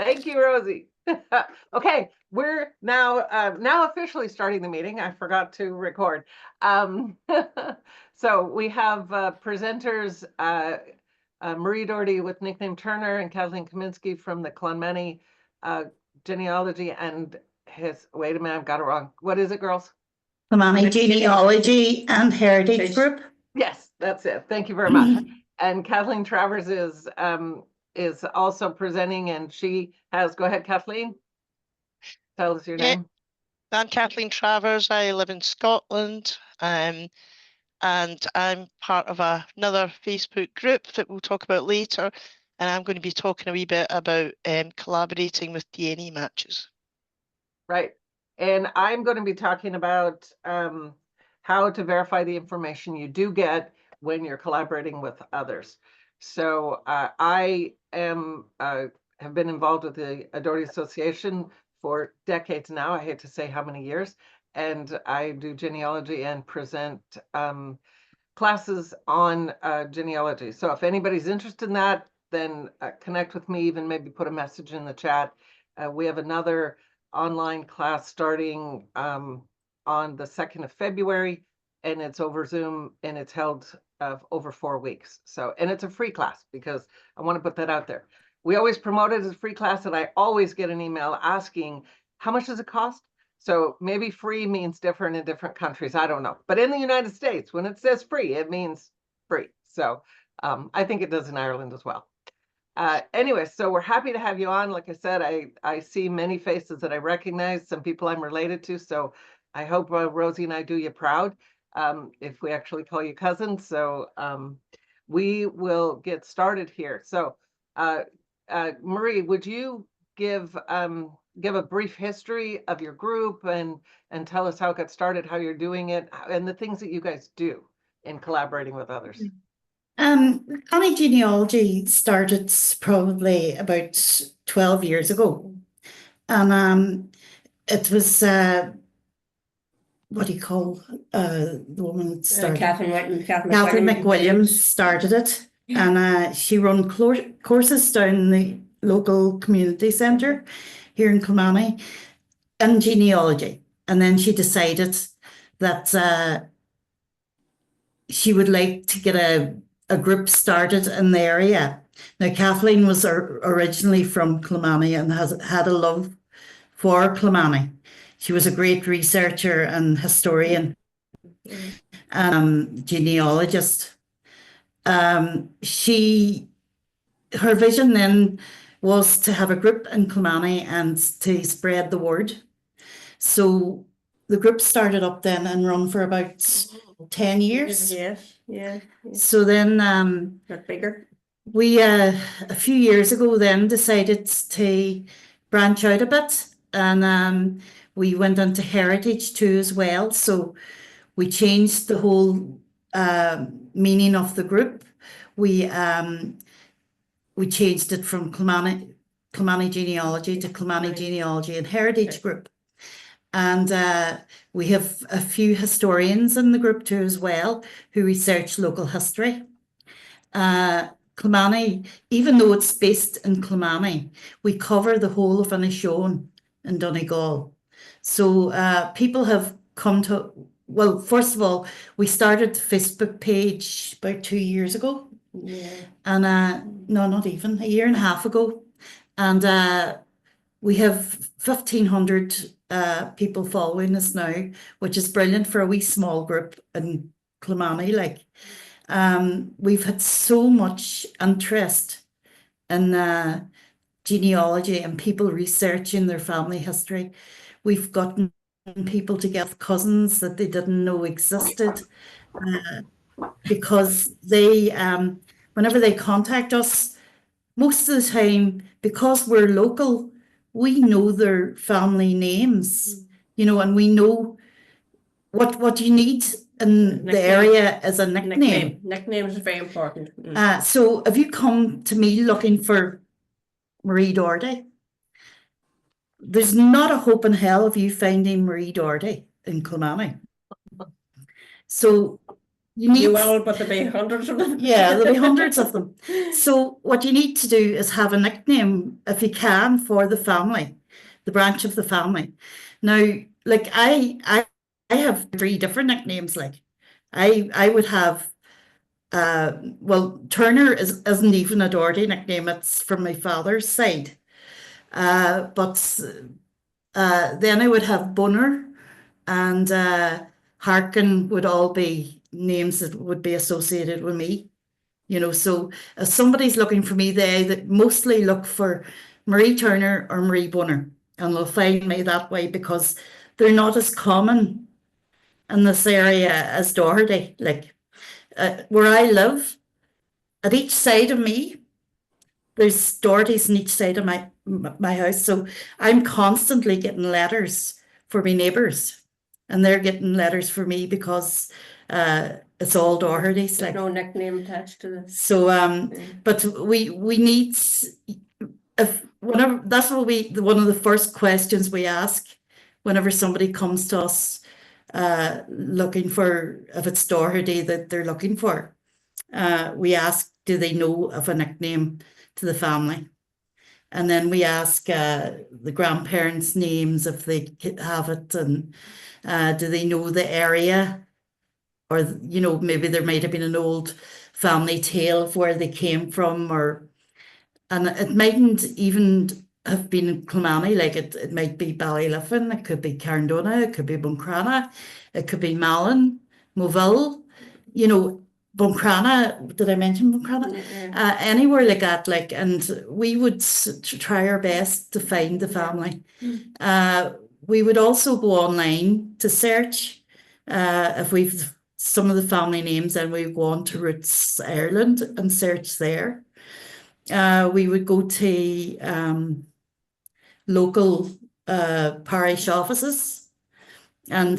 Thank you, Rosie. Okay, we're now officially starting the meeting. I forgot to record. So we have presenters Marie Doherty with nickname Turner and Kathleen Kaminsky from the Clonmany genealogy and wait a minute, I've got it wrong. What is it, girls? Clonmany Genealogy and Heritage Group. Yes, that's it. Thank you very much. And Kathleen Travers is also presenting, and she has, go ahead, Kathleen. Tell us your name. I'm Kathleen Travers. I live in Scotland, and I'm part of another Facebook group that we'll talk about later. And I'm going to be talking a wee bit about collaborating with DNA matches. Right. And I'm going to be talking about how to verify the information you do get when you're collaborating with others. So I have been involved with the Doherty Association for decades now. I hate to say how many years. And I do genealogy and present classes on genealogy. So if anybody's interested in that, then connect with me, even maybe put a message in the chat. We have another online class starting on the 2nd of February, and it's over Zoom, and it's held over 4 weeks. So, and it's a free class because I want to put that out there. We always promote it as a free class, and I always get an email asking, how much does it cost? So maybe free means different in different countries. I don't know. But in the United States, when it says free, it means free. So I think it does in Ireland as well. Anyway, so we're happy to have you on. Like I said, I see many faces that I recognize, some people I'm related to. So I hope Rosie and I do you proud if we actually call you cousins. So we will get started here. So Marie, would you give a brief history of your group and tell us how it got started, how you're doing it, and the things that you guys do in collaborating with others? Clonmany Genealogy started probably about 12 years ago. And it was, what do you call the woman that started? Catherine McWilliams started it. And she run courses down in the local community centre here in Clonmany in genealogy. And then she decided that she would like to get a group started in the area. Now, Kathleen was originally from Clonmany and had a love for Clonmany. She was a great researcher and historian, genealogist. Her vision then was to have a group in Clonmany and to spread the word. So the group started up then and run for about 10 years. Yes, yeah. So then Got bigger. we a few years ago then decided to branch out a bit, and we went into heritage too as well. So we changed the whole meaning of the group. We changed it from Clonmany Genealogy to Clonmany Genealogy and Heritage Group. And we have a few historians in the group too as well who research local history. Clonmany, even though it's based in Clonmany, we cover the whole of Inishowen in Donegal. So people have come to, well, first of all, we started the Facebook page about 2 years ago. Yeah. And no, not even, a year and a half ago. And we have 1,500 people following us now, which is brilliant for a wee small group in Clonmany. Like, we've had so much interest in genealogy and people researching their family history. We've gotten people to get cousins that they didn't know existed because they, whenever they contact us, most of the time, because we're local, we know their family names, you know, and we know what you need in the area as a nickname. Nickname is very important. So if you come to me looking for Marie Doherty, there's not a hope in hell of you finding Marie Doherty in Clonmany. So you need You will, but there'll be hundreds of them. Yeah, there'll be hundreds of them. So what you need to do is have a nickname, if you can, for the family, the branch of the family. Now, like I have 3 different nicknames. Like I would have well, Turner isn't even a Doherty nickname, it's from my father's side. But then I would have Bunner and Harkin would all be names that would be associated with me. You know, so if somebody's looking for me, they that mostly look for Marie Turner or Marie Bunner, and they'll find me that way because they're not as common in this area as Doherty. Like where I live, at each side of me, there's Dohertys on each side of my house. So I'm constantly getting letters for my neighbours, and they're getting letters for me because it's all Dohertys. There's Like no nickname attached to this. so, but we need if whenever that's what one of the first questions we ask whenever somebody comes to us looking for if it's Doherty that they're looking for. We ask, do they know of a nickname to the family? And then we ask the grandparents' names if they have it, and do they know the area? Or, you know, maybe there might have been an old family tale of where they came from, and it mightn't even have been in Kilmany, like it might be Ballyliffin, it could be Carndona, it could be Buncrana, it could be Malin, Moville, you know, Buncrana, did I mention Buncrana? Yeah. Anywhere like that, like, and we would try our best to find the family. We would also go online to search if we've some of the family names, and we go on to Roots Ireland and search there. We would go to local parish offices and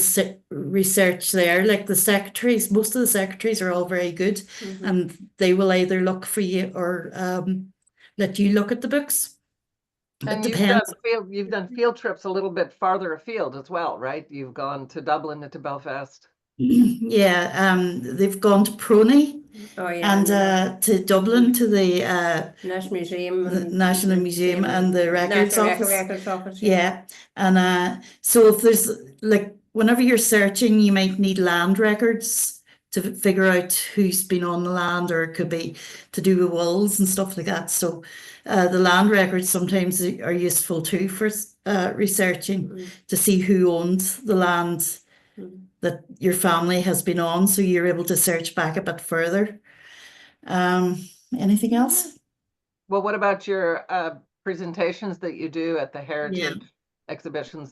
research there. Like the secretaries, most of the secretaries are all very good, and they will either look for you or let you look at the books. And It depends. you've done field trips a little bit farther afield as well, right? You've gone to Dublin and to Belfast. Yeah, they've gone to Prony Oh, yeah. and to Dublin to the National Museum. the and National Museum and the Records National Office. Records Office. Yeah, and so if there's like whenever you're searching, you might need land records to figure out who's been on the land, or it could be to do with wills and stuff like that. So the land records sometimes are useful too for researching to see who owned the land that your family has been on, so you're able to search back a bit further. Anything else? Well, what about your presentations that you do at the heritage exhibitions?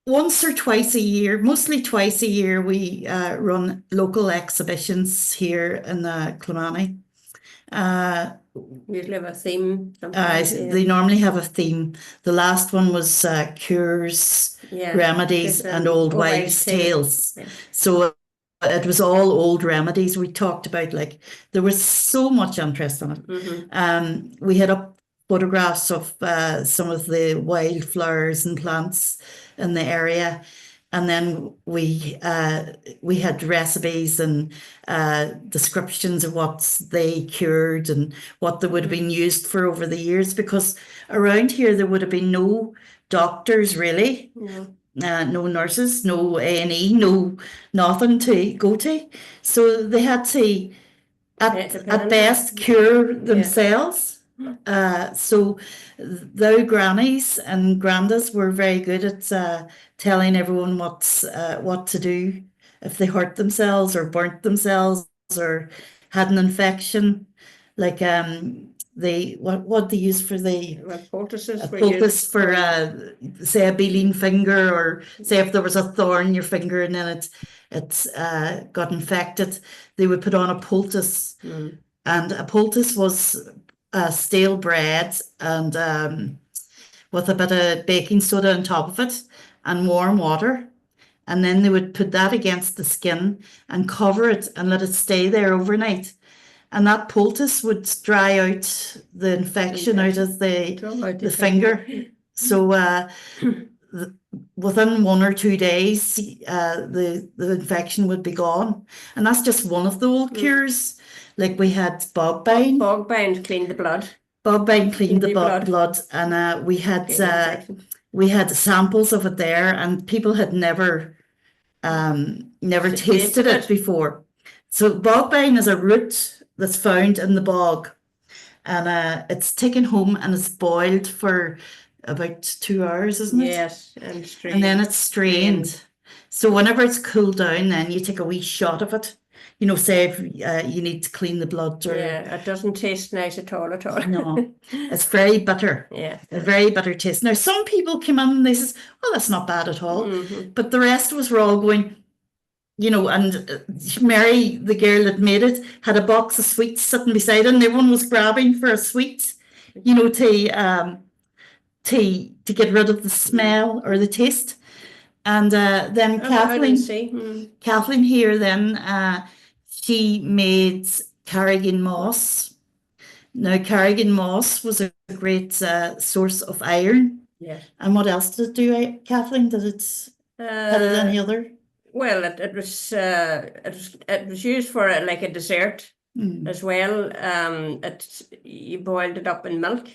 Once or twice a year, mostly twice a year, we run local exhibitions here in Kilmany. Usually have a theme. They normally have a theme. The last one was cures, remedies, and old wives' tales. Yeah. So it was all old remedies we talked about. Like there was so much interest in it. We had up photographs of some of the wildflowers and plants in the area. And then we had recipes and descriptions of what they cured and what they would have been used for over the years, because around here there would have been no doctors really, no nurses, no A&E, no nothing to go to. So they had to, at best, cure themselves. So the grannies and grandas were very good at telling everyone what to do if they hurt themselves or burnt themselves or had an infection. Like what they use for the poultice for say a beeline finger, or say if there was a thorn in your finger and then it got infected, they would put on a poultice. And a poultice was stale bread and with a bit of baking soda on top of it and warm water, and then they would put that against the skin and cover it and let it stay there overnight, and that poultice would dry out the infection out of the finger. So within 1 or 2 days, the infection would be gone. And that's just one of the old cures. Like we had bog bind. Bog bind cleaned the blood. Bog bind cleaned the Blood. blood, and we had Cleaned the infection. we had samples of it there, and people had never tasted Tasted it it. before. So bog bind is a root that's found in the bog, and it's taken home and it's boiled for about 2 hours, isn't it? Yes, and strained. And then it's strained. So whenever it's cooled down, then you take a wee shot of it. You know, say if you need to clean the blood or Yeah, it doesn't taste nice at all. no, it's very bitter. Yeah. A very bitter taste. Now, some people came in and they says, "Oh, that's not bad at all," Mhm. but the rest of us were all going, you know. And Mary, the girl that made it, had a box of sweets sitting beside her, and everyone was grabbing for a sweet, you know, to get rid of the smell or the taste. And then I didn't see. Mm. Kathleen here, then she made Carrigan moss. Now, Carrigan moss was a great source of iron. Yes. And what else did it do, Kathleen? Did it had it any other? Well, it was used for like a dessert Mm. as well. You boiled it up in milk.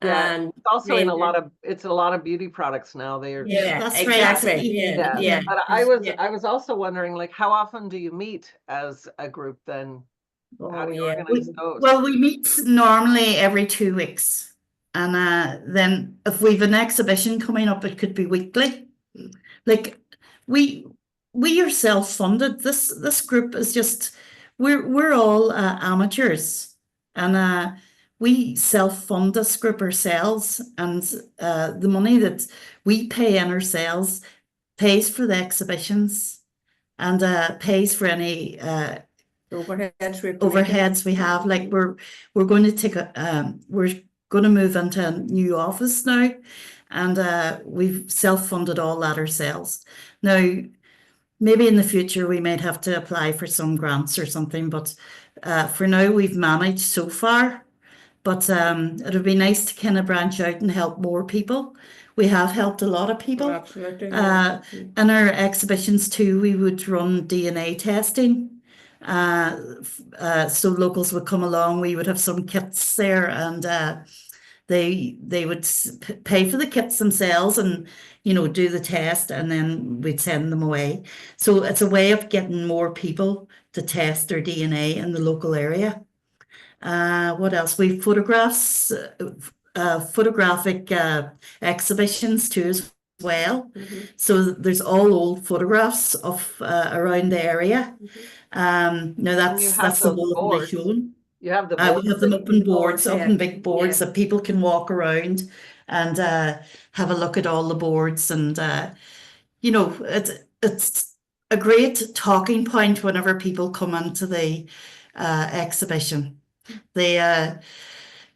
Yeah, And It's also in made it's a lot of beauty products now. They're Yeah, That's right. exactly. Yeah. Yeah. But I was also wondering, like, how often do you meet as a group then? How Oh, do you yeah. organize those? Well, we meet normally every 2 weeks. And then if we've an exhibition coming up, it could be weekly. Like we are self-funded. This group is just we're all amateurs, and we self-fund this group ourselves, and the money that we pay in ourselves pays for the exhibitions and pays for any overheads we have. Like we're going to take we're going to move into a new office now, and we've self-funded all that ourselves. Now, maybe in the future we might have to apply for some grants or something, but for now we've managed so far. But it would be nice to kind of branch out and help more people. We have helped a lot of people. Absolutely. In our exhibitions too, we would run DNA testing. So locals would come along. We would have some kits there, and they would pay for the kits themselves, and do the test, and then we'd send them away. So it's a way of getting more people to test their DNA in the local area. What else? We photographs, photographic exhibitions too as well. So there's all old photographs of around the area. Now that's the one they shown. You have the We have them open boards, yeah. open big boards Yeah. that people can walk around and have a look at all the boards, and it's a great talking point whenever people come into the exhibition.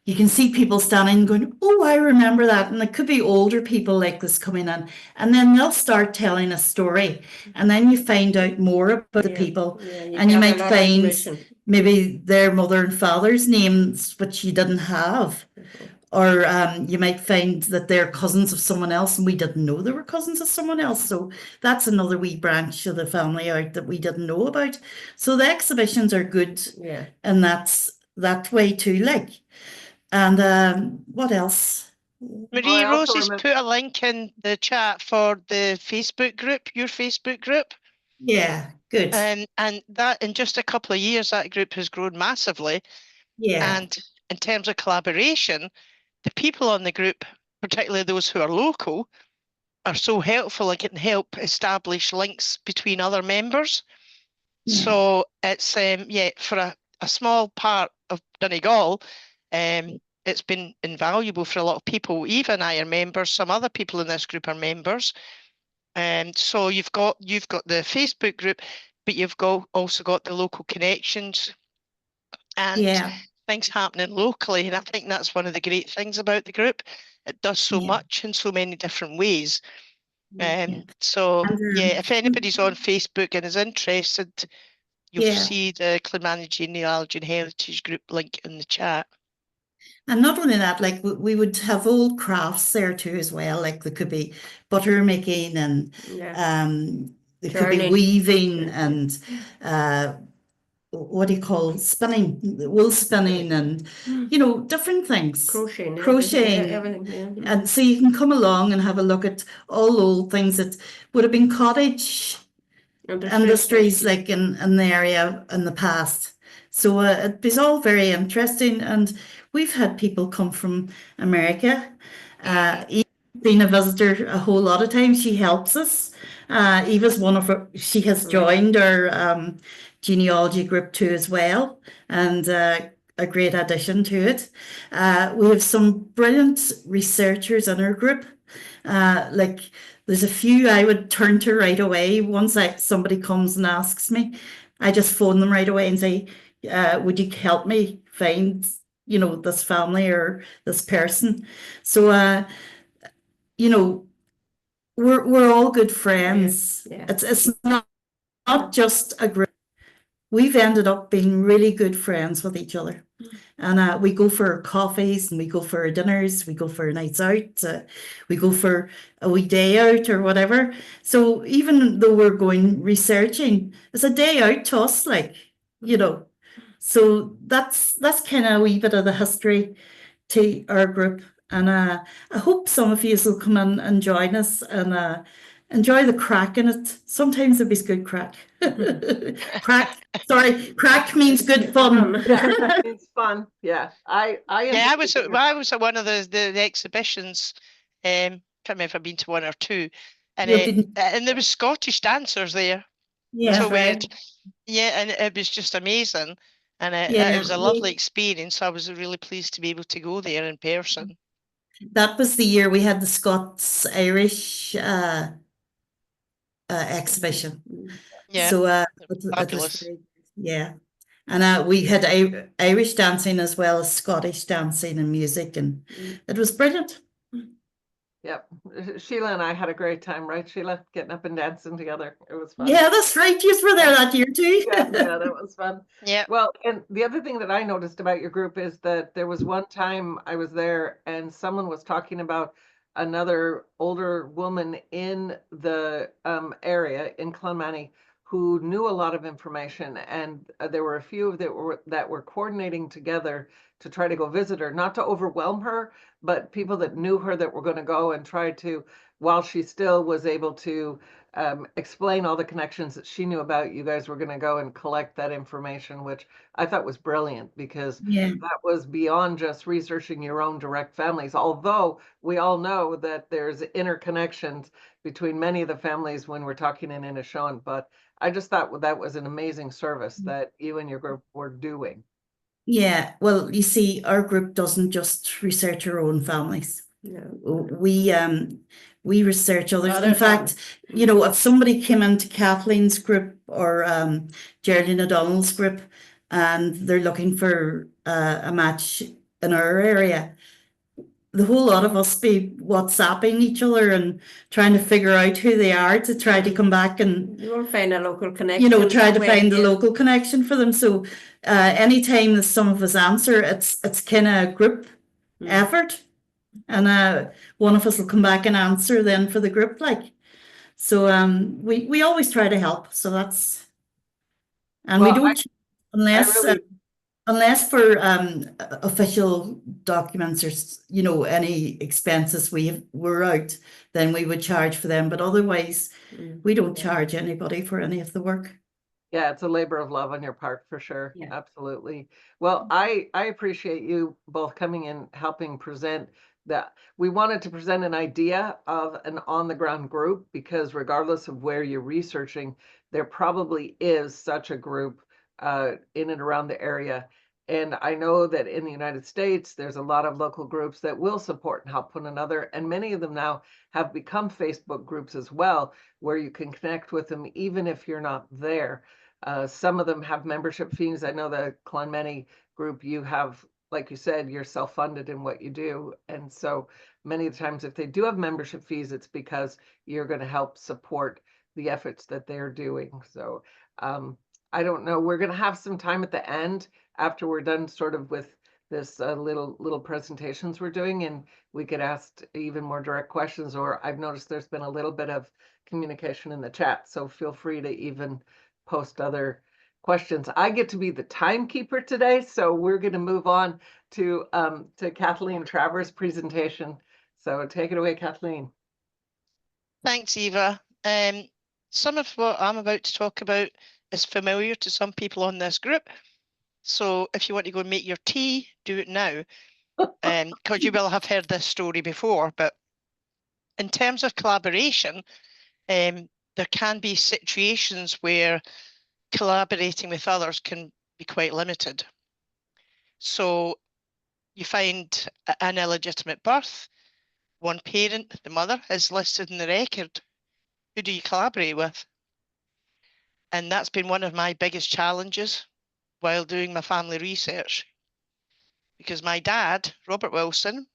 You can see people standing going, "Oh, I remember that," and it could be older people like this coming in, and then they'll start telling a story, and then you find out more about the people. And you might find maybe their mother and father's names, which you didn't have. Or you might find that they're cousins of someone else, and we didn't know they were cousins of someone else. So that's another wee branch of the family out that we didn't know about. So the exhibitions are good, and that's that way too. Like, and what else? Marie Rosie's put a link in the chat for the Facebook group, your Facebook group. Yeah, good. And that in just a couple of years, that group has grown massively. Yeah. And in terms of collaboration, the people on the group, particularly those who are local, are so helpful and can help establish links between other members. Yeah. So it's for a small part of Donegal, it's been invaluable for a lot of people. Eva and I are members. Some other people in this group are members. So you've got the Facebook group, but you've also got the local connections and things happening locally. And I think that's one of the great things about the group. It does so much in so many different ways. So if anybody's on Facebook and is interested, you'll see the Clonmany Genealogy and Heritage group link in the chat. And not only that, like we would have old crafts there too as well. Like there could be butter making and Yeah. there could be Darning. weaving and what do you call it? Spinning, wool spinning and different things. Crocheting. Crocheting. Everything. Yeah. And so you can come along and have a look at all old things that would have been cottage industries like in the area in the past. So it was all very interesting, and we've had people come from America. Eva's been a visitor a whole lot of times. She helps us. Eva's one of her. She has joined our genealogy group too as well, and a great addition to it. We have some brilliant researchers in our group. Like there's a few I would turn to right away. Once somebody comes and asks me, I just phone them right away and say, would you help me find, this family or this person? So, we're all good friends. Yeah. It's not just a group. We've ended up being really good friends with each other. And we go for coffees and we go for dinners, we go for nights out, we go for a wee day out or whatever. So even though we're going researching, it's a day out to us, So that's kind of a wee bit of the history to our group. And I hope some of you will come in and join us and enjoy the crack in it. Sometimes it be good crack. Crack means good fun. Yeah, it's fun. Yeah, I was at one of the exhibitions. Can't remember if I've been to one or two, and and there was Scottish dancers there. Yeah, so weird. Yeah, and it was just amazing, and it was a lovely experience. I was really pleased to be able to go there in person. That was the year we had the Scots-Irish exhibition. Yeah, so it fabulous. was and we had Irish dancing as well as Scottish dancing and music, and it was brilliant. Yep, Sheila and I had a great time, right, Sheila? Getting up and dancing together. It was fun. Yeah, that's right. You were there that year too. Yeah, that was fun. Yeah. Well, and the other thing that I noticed about your group is that there was one time I was there and someone was talking about another older woman in the area in Clonmany who knew a lot of information, and there were a few that were coordinating together to try to go visit her, not to overwhelm her, but people that knew her that were going to go and try to, while she still was able to explain all the connections that she knew about, you guys were going to go and collect that information, which I thought was brilliant, because that was beyond just researching your own direct families, although we all know that there's interconnections between many of the families when we're talking in Inishowen. But I just thought that was an amazing service that you and your group were doing. Yeah, well, you see, our group doesn't just research our own families. No. We research others. In fact, if somebody came into Kathleen's group or Geraldine O'Donnell's group and they're looking for a match in our area, the whole lot of us be WhatsApping each other and trying to figure out who they are to try to come back and you will find a local connection. Try to find the local connection for them. So anytime that some of us answer, it's kind of a group effort. And one of us will come back and answer then for the group, so we always try to help. So that's, and we don't unless for official documents or any expenses we're out, then we would charge for them. But otherwise, we don't charge anybody for any of the work. Yeah, it's a labor of love on your part for sure. Yeah. Absolutely. Well, I appreciate you both coming and helping present that. We wanted to present an idea of an on-the-ground group, because regardless of where you're researching, there probably is such a group in and around the area. And I know that in the United States, there's a lot of local groups that will support and help one another. And many of them now have become Facebook groups as well, where you can connect with them even if you're not there. Some of them have membership fees. I know the Clonmany group, you have, like you said, you're self-funded in what you do. And so many times if they do have membership fees, it's because you're going to help support the efforts that they're doing. So I don't know, we're going to have some time at the end after we're done sort of with this little presentations we're doing, and we could ask even more direct questions, or I've noticed there's been a little bit of communication in the chat, so feel free to even post other questions. I get to be the timekeeper today, so we're going to move on to Kathleen Travers' presentation. So take it away, Kathleen. Thanks, Eva. Some of what I'm about to talk about is familiar to some people on this group. So if you want to go and make your tea, do it now. Because you will have heard this story before. But in terms of collaboration, there can be situations where collaborating with others can be quite limited. So you find an illegitimate birth, one parent, the mother, is listed in the record. Who do you collaborate with? And that's been one of my biggest challenges while doing my family research. Because my dad, Robert Wilson,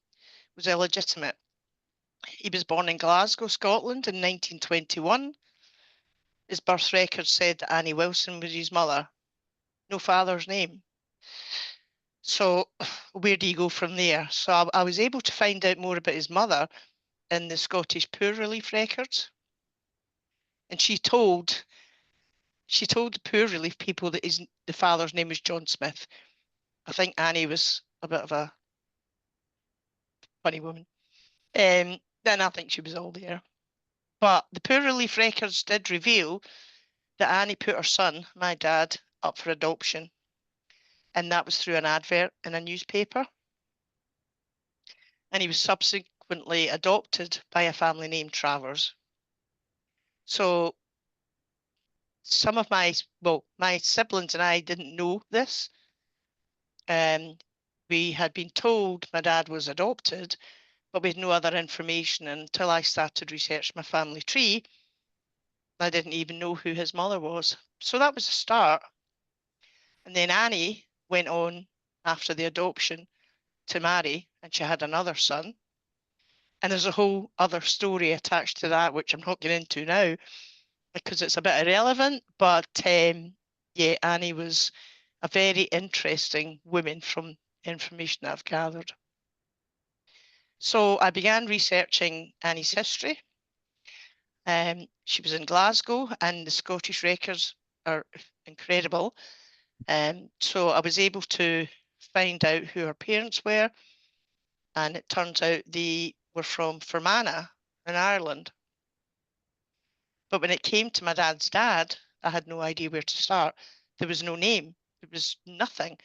was illegitimate. He was born in Glasgow, Scotland in 1921. His birth record said that Annie Wilson was his mother. No father's name. So where do you go from there? So I was able to find out more about his mother in the Scottish Poor Relief records. And she told the Poor Relief people that the father's name was John Smith. I think Annie was a bit of a funny woman. Then I think she was all there. But the Poor Relief records did reveal that Annie put her son, my dad, up for adoption. And that was through an advert in a newspaper. And he was subsequently adopted by a family named Travers. So some of my siblings and I didn't know this. We had been told my dad was adopted, but we had no other information until I started researching my family tree. I didn't even know who his mother was. So that was a start. And then Annie went on after the adoption to marry, and she had another son. And there's a whole other story attached to that, which I'm not getting into now because it's a bit irrelevant. But yeah, Annie was a very interesting woman from information I've gathered. So I began researching Annie's history. She was in Glasgow, and the Scottish records are incredible. So I was able to find out who her parents were, and it turns out they were from Fermanagh in Ireland. But when it came to my dad's dad, I had no idea where to start. There was no name, there was nothing.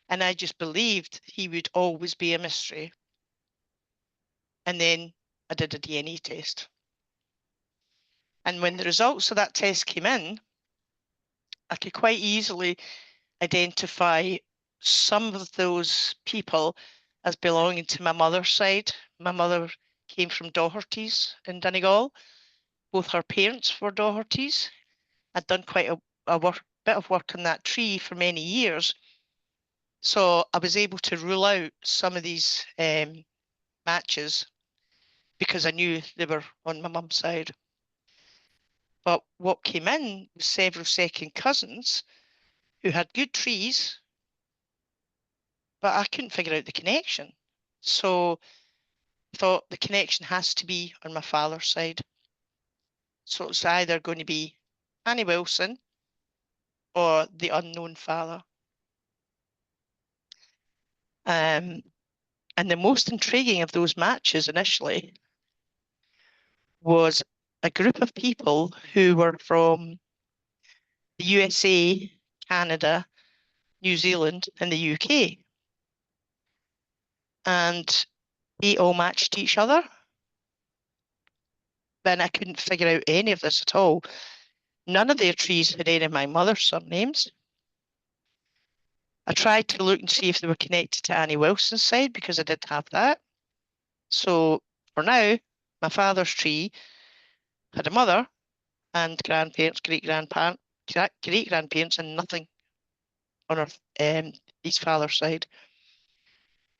And I just believed he would always be a mystery. And then I did a DNA test. And when the results of that test came in, I could quite easily identify some of those people as belonging to my mother's side. My mother came from Doherty's in Donegal. Both her parents were Doherty's. I'd done quite a bit of work on that tree for many years. So I was able to rule out some of these matches because I knew they were on my mum's side. But what came in was several second cousins who had good trees, but I couldn't figure out the connection. So I thought the connection has to be on my father's side. So it's either going to be Annie Wilson or the unknown father. And the most intriguing of those matches initially was a group of people who were from the USA, Canada, New Zealand, and the UK. And they all matched each other. Then I couldn't figure out any of this at all. None of their trees had any of my mother's surnames. I tried to look and see if they were connected to Annie Wilson's side because I did have that. So for now, my father's tree had a mother and grandparents, great-grandparents, and nothing on her his father's side.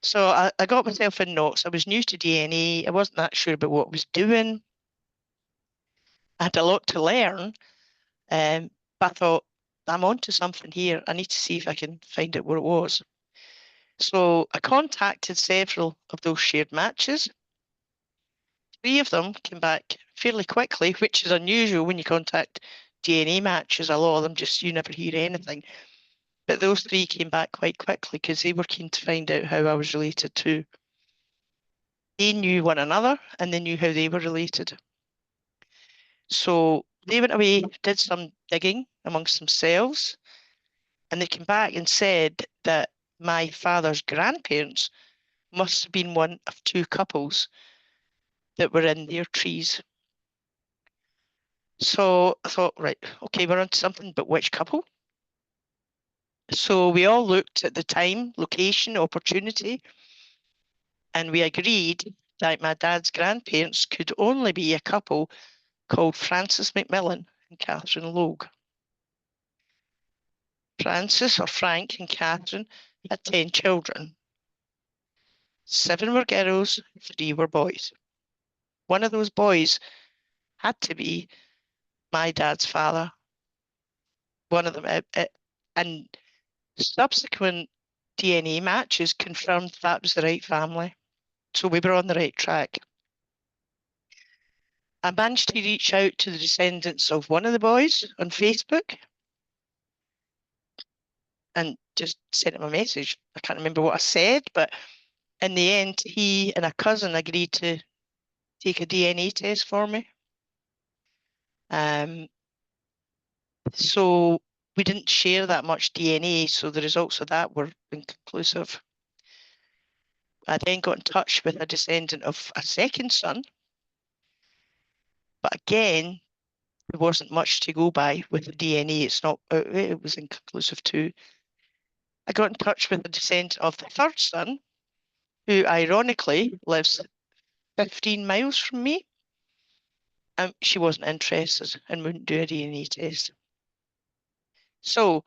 So I got myself in knots. I was new to DNA. I wasn't that sure about what I was doing. I had a lot to learn, but I thought, I'm onto something here. I need to see if I can find out what it was. So I contacted several of those shared matches. 3 of them came back fairly quickly, which is unusual when you contact DNA matches. A lot of them just, you never hear anything. But those 3 came back quite quickly because they were keen to find out how I was related to. They knew one another and they knew how they were related. So they went away, did some digging amongst themselves, and they came back and said that my father's grandparents must have been one of 2 couples that were in their trees. So I thought, right, okay, we're onto something, but which couple? So we all looked at the time, location, opportunity, and we agreed that my dad's grandparents could only be a couple called Francis McMillan and Catherine Logue. Francis, or Frank, and Catherine had 10 children. 7 were girls, 3 were boys. One of those boys had to be my dad's father. One of them, and subsequent DNA matches confirmed that was the right family. So we were on the right track. I managed to reach out to the descendants of one of the boys on Facebook and just sent him a message. I can't remember what I said, but in the end, he and a cousin agreed to take a DNA test for me. So we didn't share that much DNA, so the results of that were inconclusive. I then got in touch with a descendant of a second son, but again, there wasn't much to go by with the DNA. It was inconclusive too. I got in touch with a descendant of the third son, who ironically lives 15 miles from me. She wasn't interested and wouldn't do a DNA test. So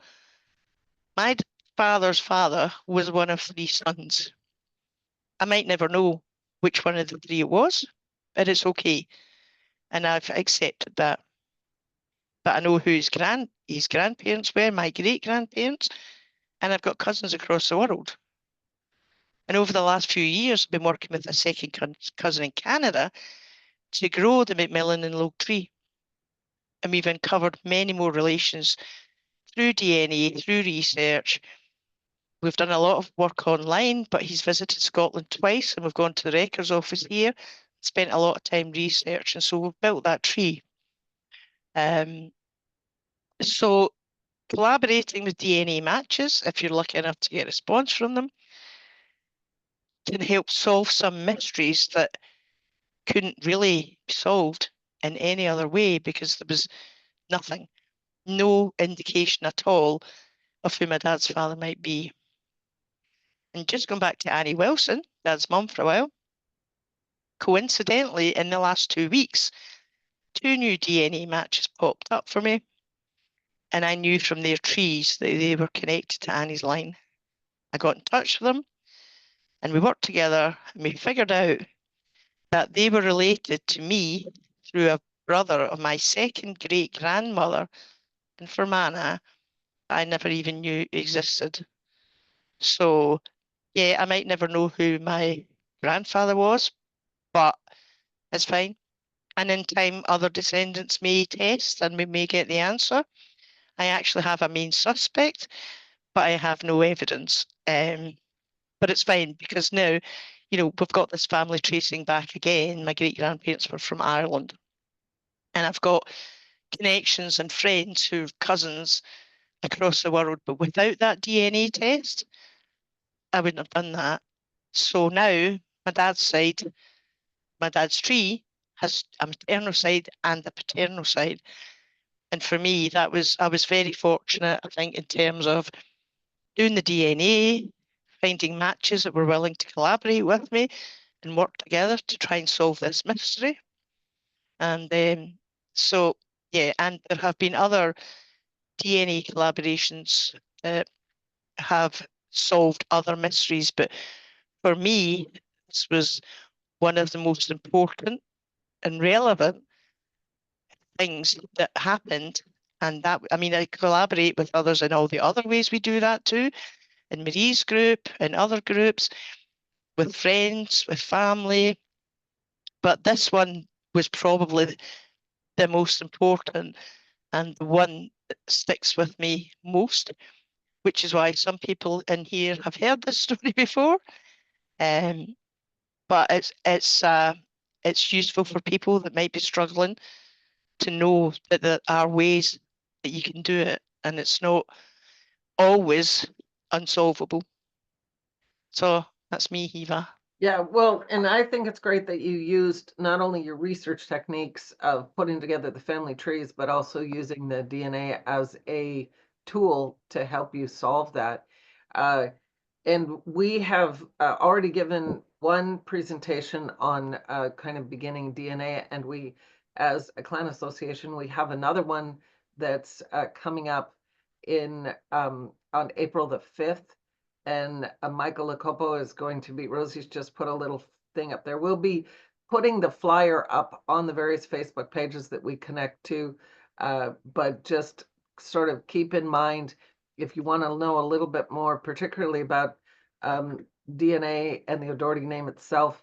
my father's father was one of 3 sons. I might never know which one of the 3 it was, but it's okay. And I've accepted that. But I know who his grandparents were, my great-grandparents, and I've got cousins across the world. And over the last few years, I've been working with a second cousin in Canada to grow the McMillan and Logue tree. And we've uncovered many more relations through DNA, through research. We've done a lot of work online, but he's visited Scotland twice, and we've gone to the records office here, spent a lot of time researching, so we've built that tree. So collaborating with DNA matches, if you're lucky enough to get a response from them, can help solve some mysteries that couldn't really be solved in any other way because there was nothing, no indication at all of who my dad's father might be. And just going back to Annie Wilson, Dad's mum for a while, coincidentally, in the last 2 weeks, 2 new DNA matches popped up for me. And I knew from their trees that they were connected to Annie's line. I got in touch with them and we worked together and we figured out that they were related to me through a brother of my second great-grandmother in Fermanagh I never even knew existed. So yeah, I might never know who my grandfather was, but it's fine. And in time, other descendants may test and we may get the answer. I actually have a main suspect, but I have no evidence. But it's fine because now, we've got this family tracing back again. My great-grandparents were from Ireland. And I've got connections and friends who have cousins across the world, but without that DNA test, I wouldn't have done that. So now my dad's tree has a maternal side and a paternal side. And for me, I was very fortunate, I think, in terms of doing the DNA, finding matches that were willing to collaborate with me and work together to try and solve this mystery. And so, yeah, and there have been other DNA collaborations that have solved other mysteries, but for me, this was one of the most important and relevant things that happened. And that, I mean, I collaborate with others in all the other ways we do that too, in Marie's group, in other groups, with friends, with family. But this one was probably the most important and the one that sticks with me most, which is why some people in here have heard this story before. But it's useful for people that might be struggling to know that there are ways that you can do it, and it's not always unsolvable. So that's me, Hiva. Yeah, well, and I think it's great that you used not only your research techniques of putting together the family trees, but also using the DNA as a tool to help you solve that. And we have already given one presentation on kind of beginning DNA, and we, as a clan association, we have another one that's coming up in on April the 5th. And Michael Locopo is going to be, Rosie's just put a little thing up there. We'll be putting the flyer up on the various Facebook pages that we connect to, but just sort of keep in mind, if you want to know a little bit more, particularly about DNA and the O'Doherty name itself,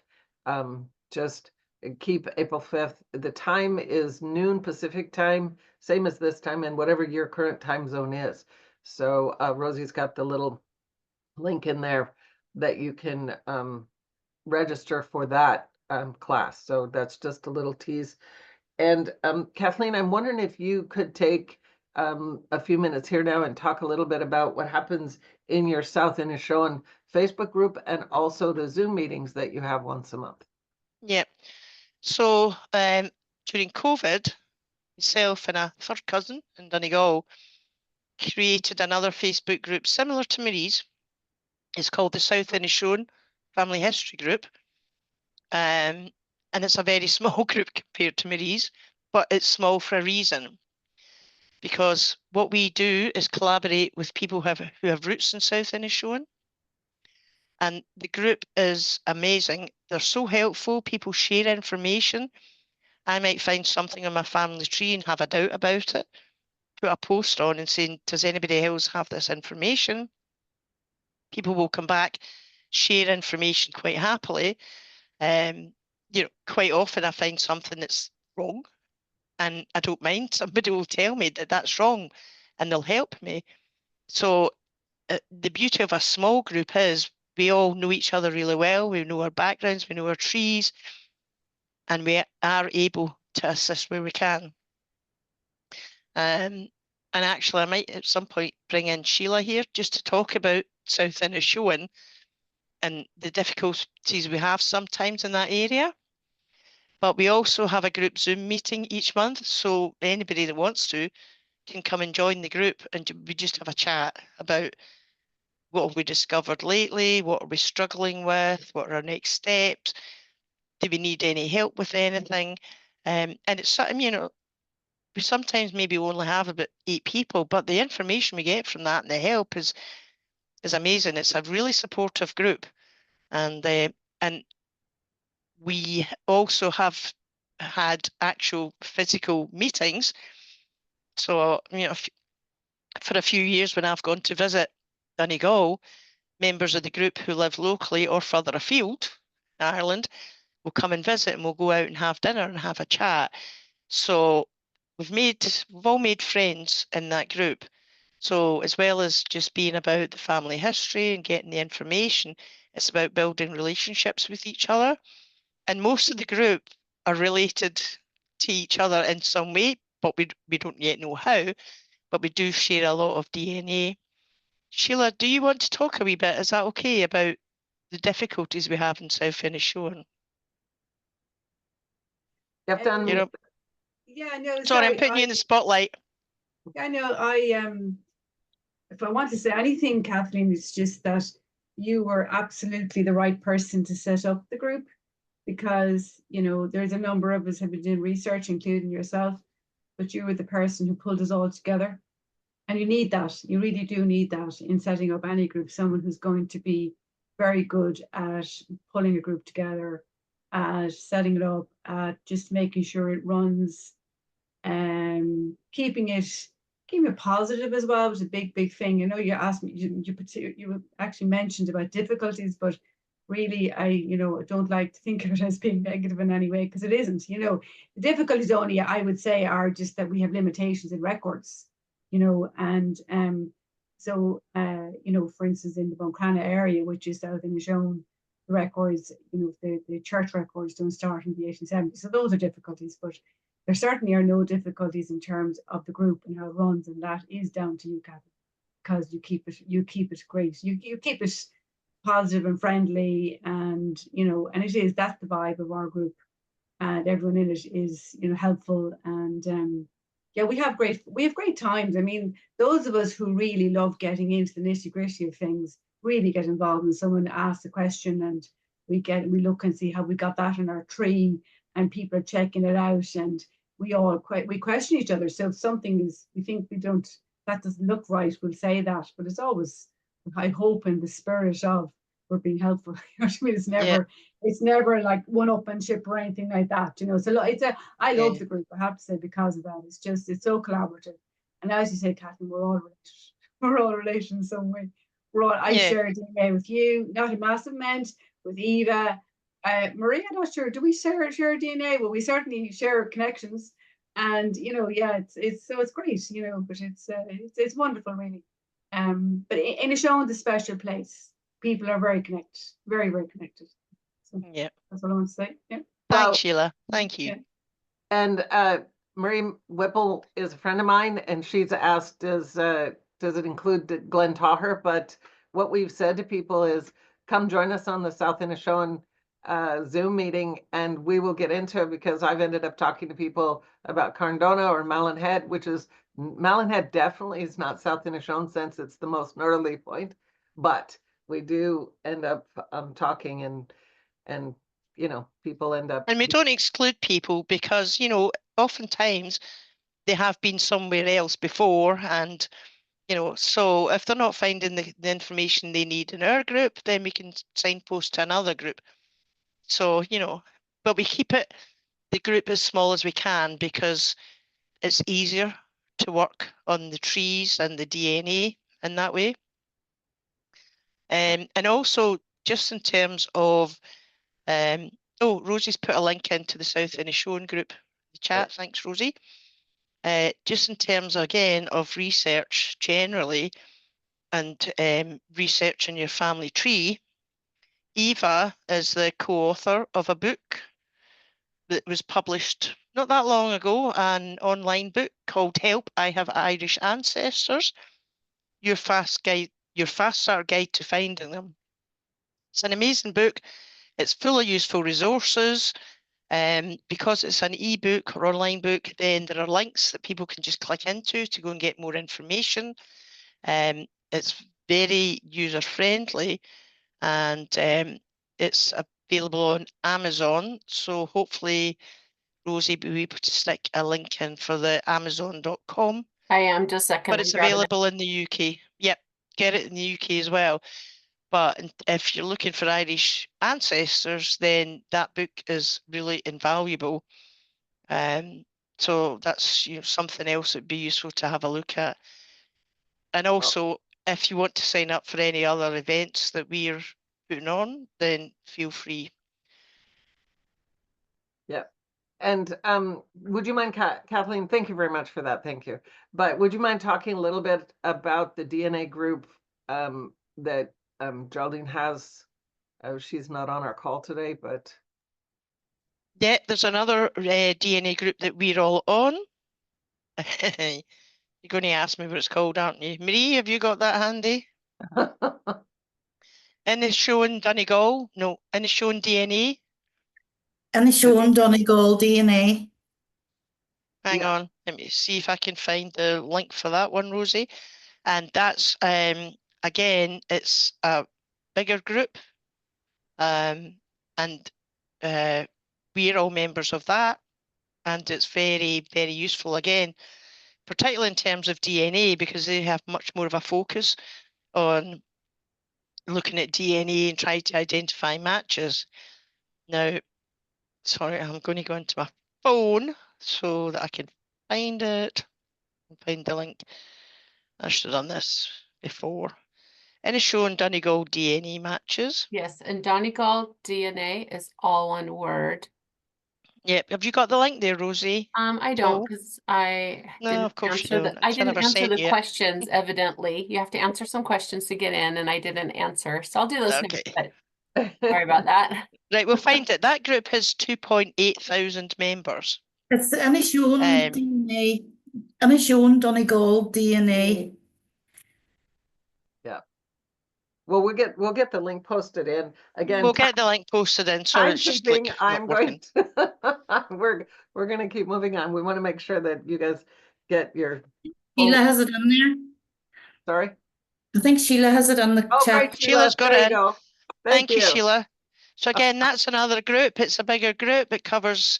just keep April 5th. The time is noon Pacific time, same as this time, and whatever your current time zone is. So Rosie's got the little link in there that you can register for that class. So that's just a little tease. And Kathleen, I'm wondering if you could take a few minutes here now and talk a little bit about what happens in your South Inishowen Facebook group and also the Zoom meetings that you have once a month. Yeah. So during COVID, myself and a third cousin in Donegal created another Facebook group similar to Marie's. It's called the South Inishowen Family History Group. And it's a very small group compared to Marie's, but it's small for a reason. Because what we do is collaborate with people who have roots in South Inishowen. And the group is amazing. They're so helpful. People share information. I might find something on my family tree and have a doubt about it. Put a post on and saying, does anybody else have this information? People will come back, share information quite happily. Quite often I find something that's wrong and I don't mind. Somebody will tell me that that's wrong and they'll help me. So the beauty of a small group is we all know each other really well. We know our backgrounds, we know our trees, and we are able to assist where we can. And actually, I might at some point bring in Sheila here just to talk about South Inishowen and the difficulties we have sometimes in that area. But we also have a group Zoom meeting each month, so anybody that wants to can come and join the group, and we just have a chat about what have we discovered lately, what are we struggling with, what are our next steps, do we need any help with anything? And it's something, we sometimes maybe only have about 8 people, but the information we get from that and the help is amazing. It's a really supportive group, and we also have had actual physical meetings. So for a few years when I've gone to visit Donegal, members of the group who live locally or further afield, Ireland, will come and visit, and we'll go out and have dinner and have a chat. So we've all made friends in that group. So as well as just being about the family history and getting the information, it's about building relationships with each other. And most of the group are related to each other in some way, but we don't yet know how, but we do share a lot of DNA. Sheila, do you want to talk a wee bit? Is that okay, about the difficulties we have in South Inishowen? You have to unmute. Yeah, no, Sorry, I'm putting you in the spotlight. I know. If I want to say anything, Kathleen, it's just that you were absolutely the right person to set up the group, because there's a number of us have been doing research, including yourself, but you were the person who pulled us all together, and you need that. You really do need that in setting up any group. Someone who's going to be very good at pulling a group together, at setting it up, at just making sure it runs, keeping keep it positive as well was a big thing. You know, you asked me, you actually mentioned about difficulties, but really, I don't like to think of it as being negative in any way, because it isn't. You know, the difficulties only, I would say, are just that we have limitations in records. You know, and so for instance, in the Buncrana area, which is South Inishowen, the records, the church records don't start in the 1870s. So those are difficulties, but there certainly are no difficulties in terms of the group and how it runs, and that is down to you, Kathy, because you keep it great. You keep it positive and friendly, and and that's the vibe of our group, and everyone in it is helpful, and yeah, we have great times. I mean, those of us who really love getting into the nitty-gritty of things really get involved when someone asks a question, and we look and see how we got that in our tree, and people are checking it out, and we question each other. So if something is, we think that doesn't look right, we'll say that, but it's always, I hope, in the spirit of we're being helpful. You know what I mean? It's never like one-upmanship or anything like that. So I love the group, I have to say, because of that. It's so collaborative. And as you say, Catherine, we're all related. We're all related in some way. I share DNA with you, not a massive amount, with Eva. Maria, not sure. Do we share DNA? Well, we certainly share connections. And it's great, but it's wonderful, really. But Inishowen's a special place. People are very connected, very, very connected. So that's what I want to say. Yeah. Thanks, Sheila. Thank you. Yeah. And Marie Whipple is a friend of mine, and she's asked, does it include Glentower? But what we've said to people is, come join us on the South Inishowen Zoom meeting, and we will get into it, because I've ended up talking to people about Carndona or Malin Head, which is, Malin Head definitely is not South Inishowen, since it's the most northerly point, but we do end up talking, and people end up. And we don't exclude people, because oftentimes they have been somewhere else before, and so if they're not finding the information they need in our group, then we can signpost to another group. So but we keep the group as small as we can, because it's easier to work on the trees and the DNA in that way. And also, just in terms of Rosie's put a link into the South Inishowen group, the chat. Right. Thanks, Rosie. Just in terms, again, of research generally, and researching your family tree, Eva is the co-author of a book that was published not that long ago, an online book called Help, I Have Irish Ancestors, your fast start guide to finding them. It's an amazing book. It's full of useful resources. Because it's an ebook or online book, then there are links that people can just click into to go and get more information. It's very user-friendly, and it's available on Amazon. So hopefully, Rosie will be able to stick a link in for the Amazon.com. I am just a second. But it's available in the UK. Yep, get it in the UK as well. But if you're looking for Irish ancestors, then that book is really invaluable. So that's something else that'd be useful to have a look at. And also, if you want to sign up for any other events that we're putting on, then feel free. Yeah. And would you mind, Kathleen, thank you very much for that. Thank you. But would you mind talking a little bit about the DNA group that Geraldine has? She's not on our call today, but. Yeah, there's another DNA group that we're all on. You're going to ask me what it's called, aren't you? Marie, have you got that handy? Inishowen Donegal? No, Inishowen DNA? Inishowen Donegal DNA. Hang on, let me see if I can find the link for that one, Rosie. And that's, again, it's a bigger group. And we're all members of that. And it's very, very useful, again, particularly in terms of DNA, because they have much more of a focus on looking at DNA and trying to identify matches. Now, sorry, I'm going to go into my phone so that I can find it. Find the link. I should have done this before. Inishowen Donegal DNA matches. Yes, and Donegal DNA is all one word. Yep. Have you got the link there, Rosie? I Oh. don't, because I No, didn't of course you answer don't. I 'cause I didn't never answer sent the you it. questions, evidently. You have to answer some questions to get in, and I didn't answer. So I'll do those next, Okay. but sorry about that. Right, we'll find it. That group has 2.8 thousand members. It's Inishowen Um, DNA, Inishowen Donegal DNA. Well, we'll get the link posted in again. We'll get the link posted in. Sorry, it's just like Timekeeping, not I'm going working. we're gonna keep moving on. We want to make sure that you guys get your Sheila full- has it in there. sorry. I think Sheila has it on the Oh, chat. right, Sheila's got there it you in. go. Thank you, Sheila. So again, that's another group. It's a bigger group. It covers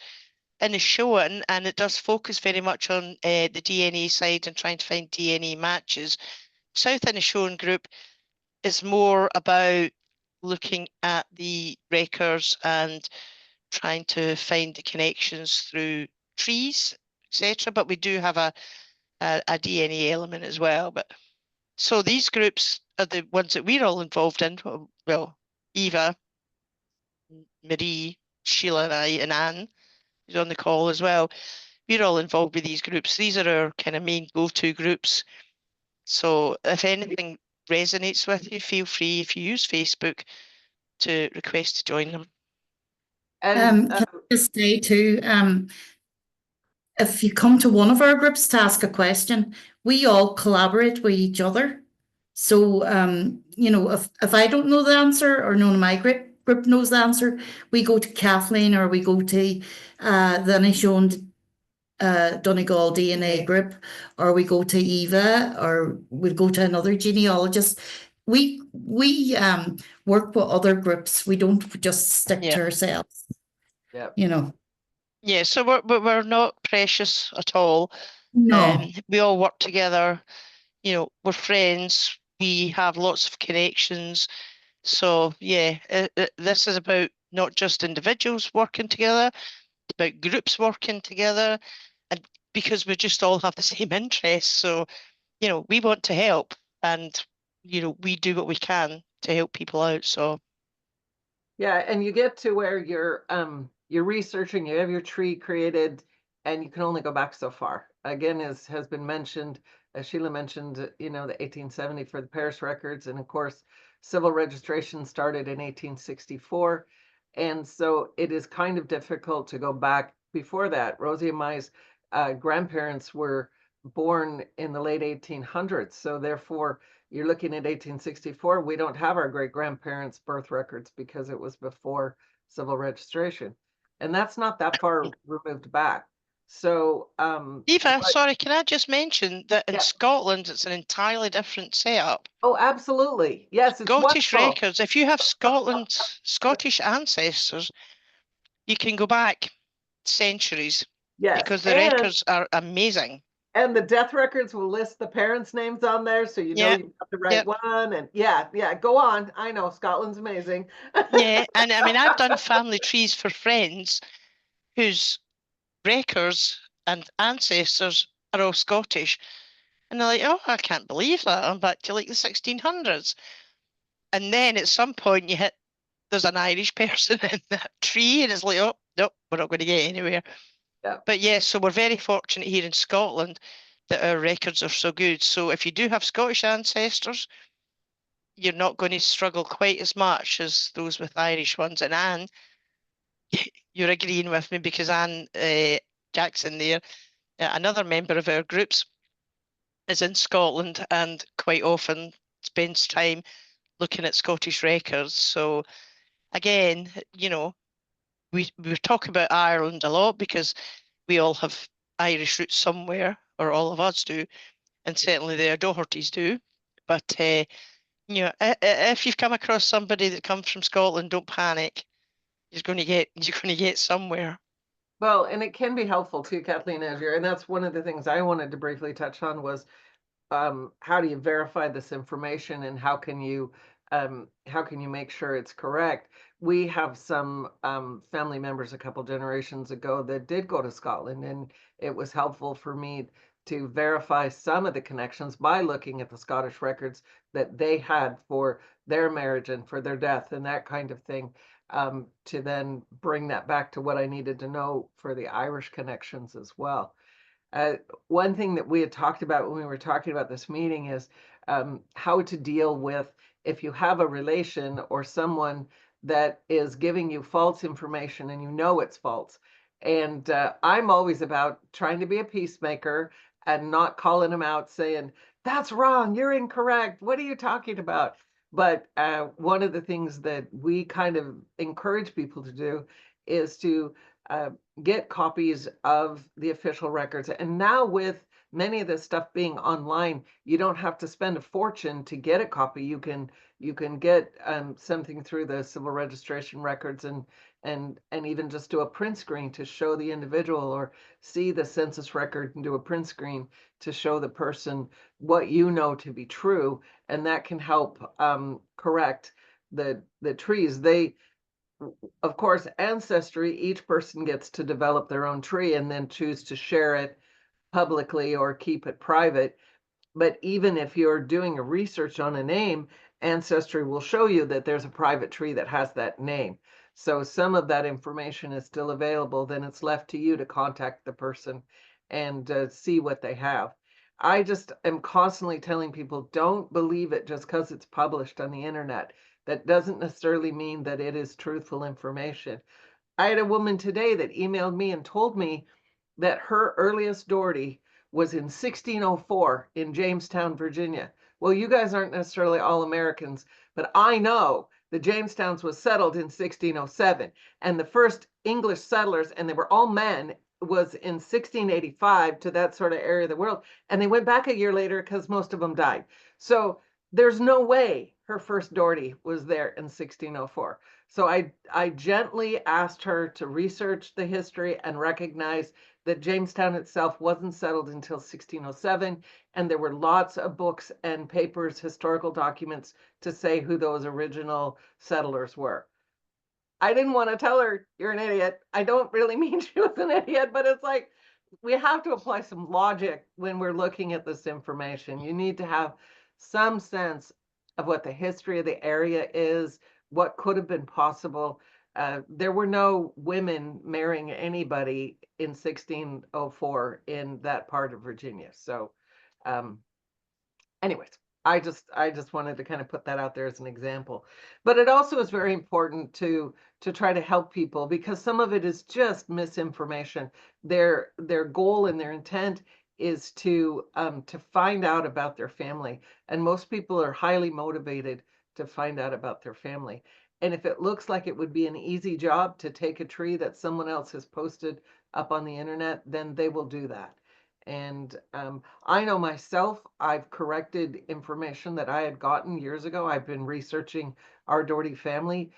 Inishowen, and it does focus very much on the DNA side and trying to find DNA matches. South Inishowen group is more about looking at the records and trying to find the connections through trees, etc. But we do have a DNA element as well. But so these groups are the ones that we're all involved in. Well, Eva, Marie, Sheila, and I, and Anne is on the call as well. We're all involved with these groups. These are our kind of main go-to groups. So if anything resonates with you, feel free, if you use Facebook, to request to join them. And Can I just say too, if you come to one of our groups to ask a question, we all collaborate with each other. So, you know, if I don't know the answer or none of my group knows the answer, we go to Kathleen or we go to the Inishowen Donegal DNA group, or we go to Eva, or we go to another genealogist. We work with other groups. We don't just stick Yeah. to ourselves. Yeah. You know. Yeah, so we're not precious at all. No. We all work together. You know, we're friends. We have lots of connections. So yeah, this is about not just individuals working together, it's about groups working together, and because we just all have the same interests. So, you know, we want to help, and you know, we do what we can to help people out. So yeah, and you get to where you're researching, you have your tree created, and you can only go back so far. Again, as has been mentioned, as Sheila mentioned, you know, the 1870 for the parish records, and of course, civil registration started in 1864. And so it is kind of difficult to go back before that. Rosie and my grandparents were born in the late 1800s. So therefore, you're looking at 1864. We don't have our great grandparents' birth records because it was before civil registration. And that's not that far removed back. So, Eva, but- sorry, can I just mention that in Yeah. Scotland, it's an entirely different setup. oh, absolutely. Yes, it's Scottish wonderful. records, if you have Scottish ancestors, you can go back centuries Yes, because the records are amazing. and the death records will list the parents' names on there, so you know Yep, you've got the right yep. one. And yeah, go on. I know Scotland's amazing. Yeah, and I mean, I've done family trees for friends whose records and ancestors are all Scottish. And they're like, oh, I can't believe that. I'm back to like the 1600s. And then at some point you hit, there's an Irish person in that tree, and it's like, oh, nope, we're not going to get anywhere. Yeah. But yes, so we're very fortunate here in Scotland that our records are so good. So if you do have Scottish ancestors, you're not going to struggle quite as much as those with Irish ones. And Anne, you're agreeing with me because Anne Jackson there, another member of our groups, is in Scotland and quite often spends time looking at Scottish records. So again, you know, we talk about Ireland a lot because we all have Irish roots somewhere, or all of us do, and certainly the O'Dohertys do. But you know, if you've come across somebody that comes from Scotland, don't panic. You're going to get somewhere. Well, and it can be helpful too, Kathleen, and that's one of the things I wanted to briefly touch on was how do you verify this information, and how can you make sure it's correct? We have some family members a couple generations ago that did go to Scotland, and it was helpful for me to verify some of the connections by looking at the Scottish records that they had for their marriage and for their death and that kind of thing, to then bring that back to what I needed to know for the Irish connections as well. One thing that we had talked about when we were talking about this meeting is how to deal with if you have a relation or someone that is giving you false information and you know it's false. And I'm always about trying to be a peacemaker and not calling them out saying, that's wrong, you're incorrect, what are you talking about? But one of the things that we kind of encourage people to do is to get copies of the official records. And now with many of this stuff being online, you don't have to spend a fortune to get a copy. You can get something through the civil registration records and even just do a print screen to show the individual, or see the census record and do a print screen to show the person what you know to be true, and that can help correct the trees. Of course, Ancestry, each person gets to develop their own tree and then choose to share it publicly or keep it private. But even if you're doing a research on a name, Ancestry will show you that there's a private tree that has that name. So some of that information is still available. Then it's left to you to contact the person and see what they have. I just am constantly telling people, don't believe it just because it's published on the internet. That doesn't necessarily mean that it is truthful information. I had a woman today that emailed me and told me that her earliest Doherty was in 1604 in Jamestown, Virginia. Well, you guys aren't necessarily all Americans, but I know the Jamestown's was settled in 1607, and the first English settlers, and they were all men, was in 1685 to that sort of area of the world, and they went back a year later because most of them died. So there's no way her first Doherty was there in 1604. So I gently asked her to research the history and recognize that Jamestown itself wasn't settled until 1607, and there were lots of books and papers, historical documents, to say who those original settlers were. I didn't want to tell her, you're an idiot. I don't really mean she was an idiot, but it's like, we have to apply some logic when we're looking at this information. You need to have some sense of what the history of the area is, what could have been possible. There were no women marrying anybody in 1604 in that part of Virginia. So anyways, I just wanted to kind of put that out there as an example. But it also is very important to try to help people, because some of it is just misinformation. Their goal and their intent is to find out about their family, and most people are highly motivated to find out about their family. And if it looks like it would be an easy job to take a tree that someone else has posted up on the internet, then they will do that. And I know myself, I've corrected information that I had gotten years ago. I've been researching our Doherty family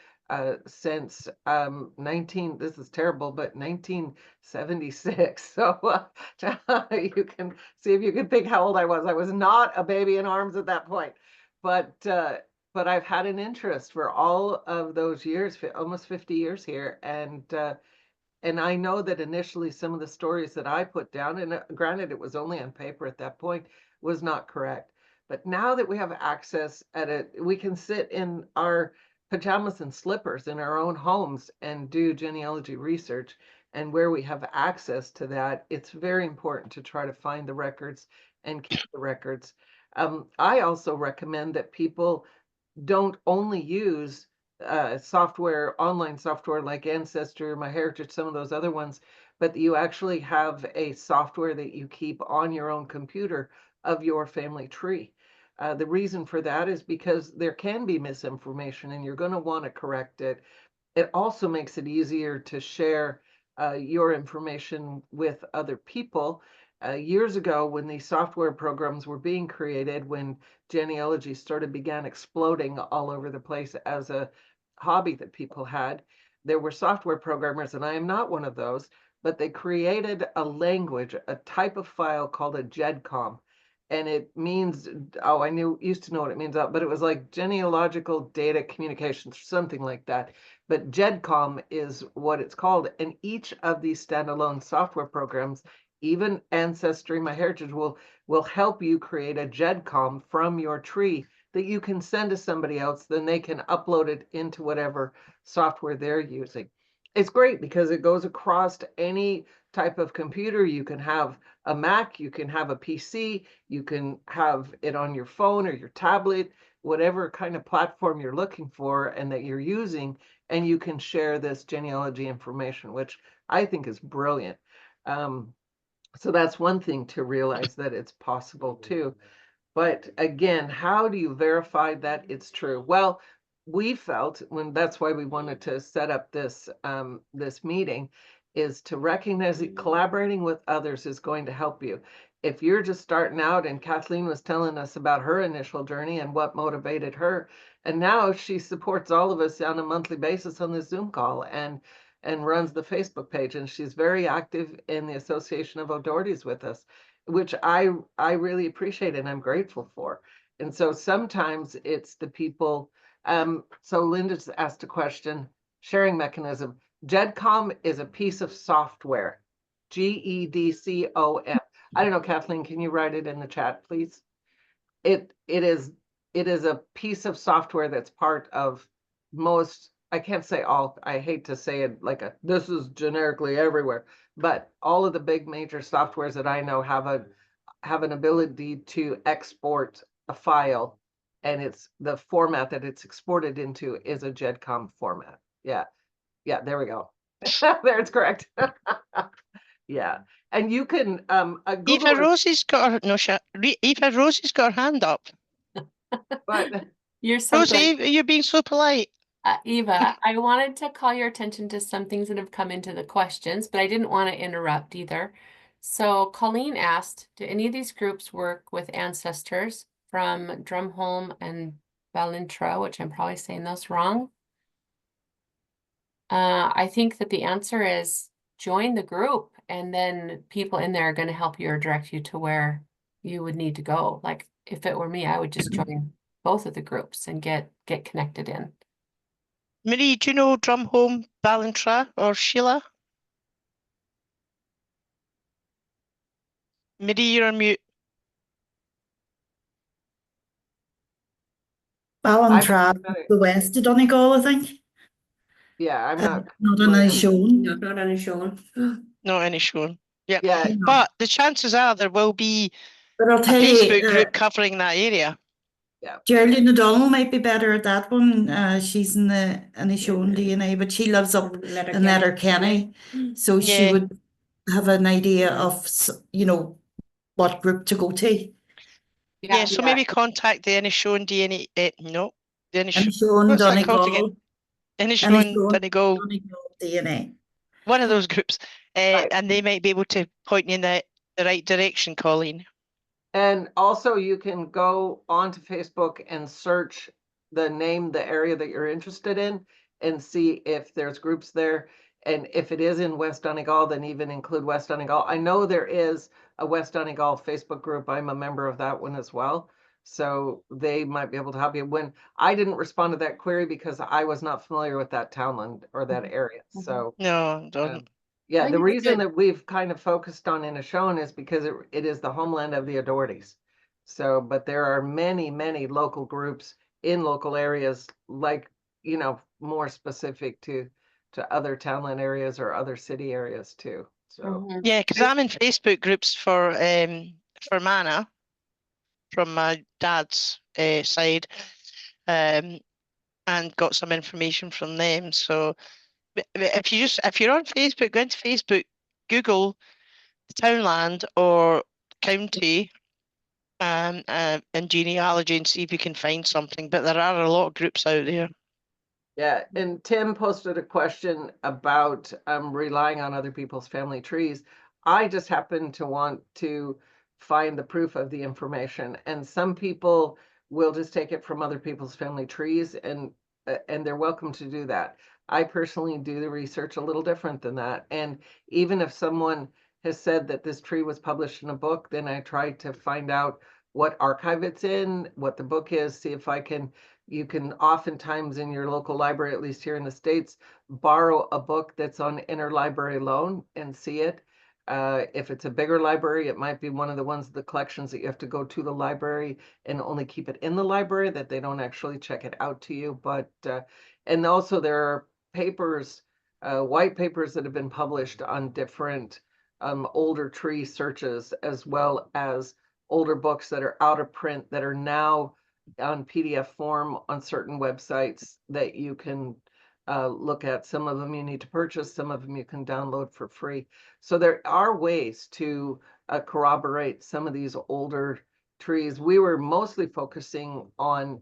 since this is terrible, but 1976. So you can see if you can think how old I was. I was not a baby in arms at that point, but I've had an interest for all of those years, almost 50 years here. And I know that initially some of the stories that I put down, and granted it was only on paper at that point, was not correct. But now that we have access at it, we can sit in our pajamas and slippers in our own homes and do genealogy research. And where we have access to that, it's very important to try to find the records and keep the records. I also recommend that people don't only use software, online software like Ancestry or MyHeritage, some of those other ones, but you actually have a software that you keep on your own computer of your family tree. The reason for that is because there can be misinformation and you're going to want to correct it. It also makes it easier to share your information with other people. Years ago, when these software programs were being created, when genealogy began exploding all over the place as a hobby that people had, there were software programmers, and I am not one of those, but they created a language, a type of file called a GEDCOM. And it means, used to know what it means, but it was like genealogical data communications, something like that. But GEDCOM is what it's called. And each of these standalone software programs even Ancestry My Heritage will help you create a GEDCOM from your tree that you can send to somebody else, then they can upload it into whatever software they're using. It's great because it goes across to any type of computer. You can have a Mac, you can have a PC, you can have it on your phone or your tablet, whatever kind of platform you're looking for and that you're using, and you can share this genealogy information, which I think is brilliant. So that's one thing to realize, that it's possible too. But again, how do you verify that it's true? Well, we felt that's why we wanted to set up this this meeting, is to recognize that collaborating with others is going to help you. If you're just starting out, and Kathleen was telling us about her initial journey and what motivated her, and now she supports all of us on a monthly basis on the Zoom call and runs the Facebook page, and she's very active in the Association of O'Dohertys with us, which I really appreciate and I'm grateful for. And so sometimes it's the people. So Linda's asked a question, sharing mechanism. GEDCOM is a piece of software, GEDCOM. I don't know, Kathleen, can you write it in the chat, please? It is a piece of software that's part of most, I can't say all, I hate to say it like this is generically everywhere, but all of the big major softwares that I know have an ability to export a file, and it's the format that it's exported into is a GEDCOM format. Yeah, there we go. There, it's correct. Yeah, and you can Eva Rosie's got her Eva Rosie's got her hand up. But You're so Rosie, good. you're being so polite. Eva, I wanted to call your attention to some things that have come into the questions, but I didn't want to interrupt either. So Colleen asked, do any of these groups work with ancestors from Drumholm and Ballintra, which I'm probably saying those wrong? I think that the answer is join the group, and then people in there are going to help you or direct you to where you would need to go. Like if it were me, I would just join both of the groups and get connected in. Marie, do you know Drumholm, Ballintra, or Sheila? Marie, you're on mute. Ballintra, the west of Donegal, I think. Yeah, I'm not. Not on a shown. Not any shown. Not any shown. Yeah. Yeah, But the chances are there will be But I'll a tell Facebook you, group covering that area. Geraldine O'Donnell might be better at that one. She's in the Inishowen DNA, but she lives up in Letterkenny, so she Yeah. would have an idea of, you know, what group to go to. Yeah, so maybe contact the Inishowen DNA. No, the Inishowen, what's that called again? Donegal. Inishowen, Donegal. Donegal DNA. One of those groups, Right. and they might be able to point you in the right direction, Colleen. And also you can go onto Facebook and search the area that you're interested in and see if there's groups there. And if it is in West Donegal, then even include West Donegal. I know there is a West Donegal Facebook group. I'm a member of that one as well. So they might be able to help you. When I didn't respond to that query because I was not familiar with that townland or that area. So no, don't. Yeah, the reason that we've kind of focused on Inishowen is because it is the homeland of the O'Dohertys. So, but there are many, many local groups in local areas, like, you know, more specific to other townland areas or other city areas too. So yeah, because I'm in Facebook groups for Mana from my dad's side, and got some information from them. So if you're on Facebook, go into Facebook, Google the townland or county and genealogy and see if you can find something. But there are a lot of groups out there. yeah, and Tim posted a question about relying on other people's family trees. I just happen to want to find the proof of the information, and some people will just take it from other people's family trees, and they're welcome to do that. I personally do the research a little different than that, and even if someone has said that this tree was published in a book, then I try to find out what archive it's in, what the book is, see if I can. You can oftentimes in your local library, at least here in the States, borrow a book that's on interlibrary loan and see it. If it's a bigger library, it might be one of the ones, the collections that you have to go to the library and only keep it in the library, that they don't actually check it out to you. But, and also there are papers, white papers that have been published on different older tree searches, as well as older books that are out of print that are now on PDF form on certain websites that you can look at. Some of them you need to purchase, some of them you can download for free. So there are ways to corroborate some of these older trees. We were mostly focusing on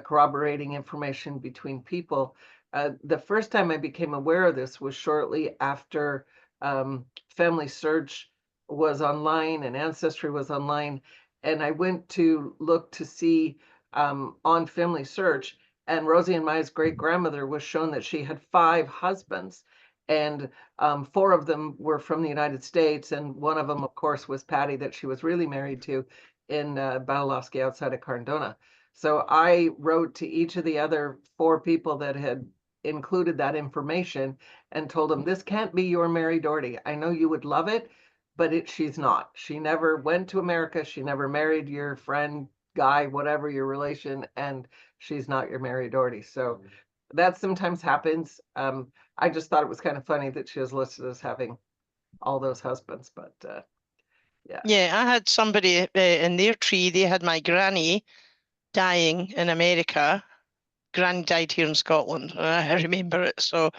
corroborating information between people. The first time I became aware of this was shortly after Family Search was online and Ancestry was online. And I went to look to see on Family Search, and Rosie and Maya's great grandmother was shown that she had 5 husbands, and 4 of them were from the United States, and one of them, of course, was Patty, that she was really married to in Balalovsky outside of Cardona. So I wrote to each of the other 4 people that had included that information and told them, this can't be your Mary Doherty. I know you would love it, but she's not. She never went to America. She never married your friend, guy, whatever your relation, and she's not your Mary Doherty. So that sometimes happens. I just thought it was kind of funny that she was listed as having all those husbands, but yeah. Yeah, I had somebody in their tree, they had my granny dying in America. Granny died here in Scotland. I remember it. So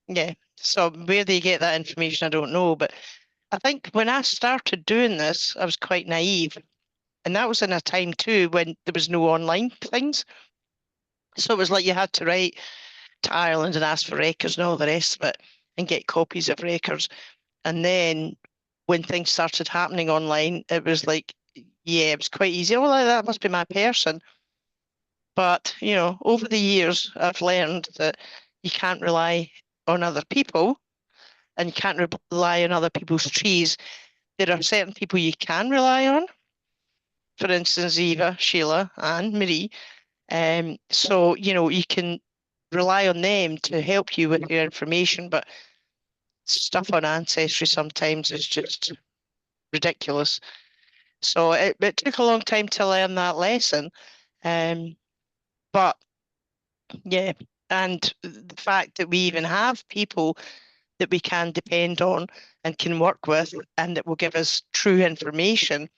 yeah. So where they get that information, I don't know. But I think when I started doing this, I was quite naive. And that was in a time too when there was no online things. So it was like you had to write to Ireland and ask for records and all the rest of it and get copies of records. And then when things started happening online, it was like, yeah, it was quite easy. Oh, that must be my person. But, you know, over the years, I've learned that you can't rely on other people and you can't rely on other people's trees. There are certain people you can rely on. For instance, Eva, Sheila, and Marie. So, you know, you can rely on them to help you with your information, but stuff on Ancestry sometimes is just ridiculous. So it took a long time to learn that lesson. But yeah, and the fact that we even have people that we can depend on and can work with and that will give us true information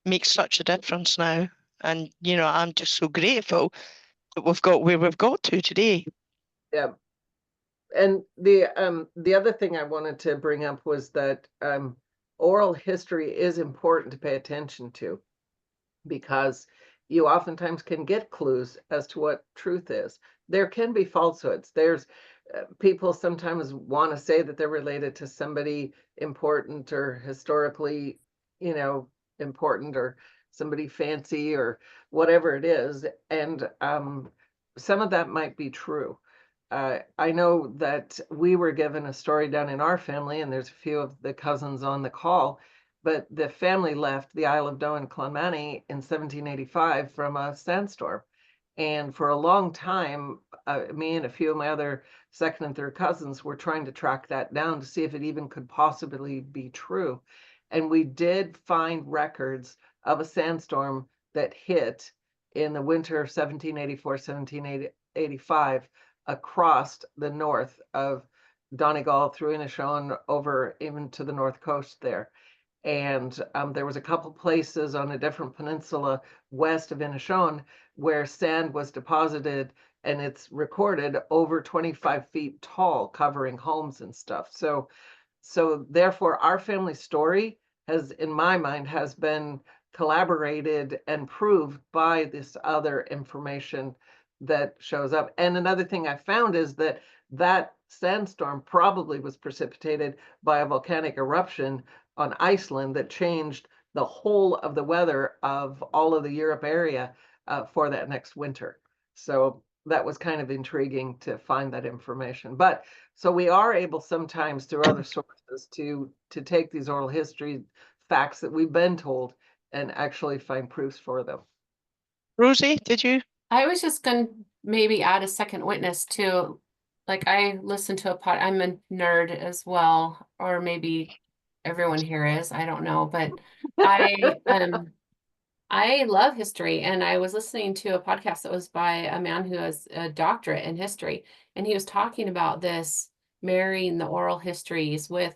makes such a difference now. And, you know, I'm just so grateful that we've got where we've got to today. Yeah. And the other thing I wanted to bring up was that oral history is important to pay attention to, because you oftentimes can get clues as to what truth is. There can be falsehoods. There's people sometimes want to say that they're related to somebody important or historically, you know, important, or somebody fancy, or whatever it is. And some of that might be true. I know that we were given a story down in our family, and there's a few of the cousins on the call, but the family left the Isle of Doe in Clonmany in 1785 from a sandstorm. And for a long time, me and a few of my other second and third cousins were trying to track that down to see if it even could possibly be true. And we did find records of a sandstorm that hit in the winter of 1784, 1785 across the north of Donegal through Inishowen over even to the north coast there. And there was a couple places on a different peninsula west of Inishowen where sand was deposited, and it's recorded over 25 feet tall, covering homes and stuff. So therefore our family story has, in my mind, has been collaborated and proved by this other information that shows up. And another thing I found is that that sandstorm probably was precipitated by a volcanic eruption on Iceland that changed the whole of the weather of all of the Europe area for that next winter. So that was kind of intriguing to find that information. But so we are able sometimes through other sources to take these oral history facts that we've been told and actually find proofs for them. Rosie, did you? I was just gonna maybe add a second witness to, like, I listen to a pod, I'm a nerd as well, or maybe everyone here is. I don't know, but I love history, and I was listening to a podcast that was by a man who has a doctorate in history, and he was talking about this marrying the oral histories with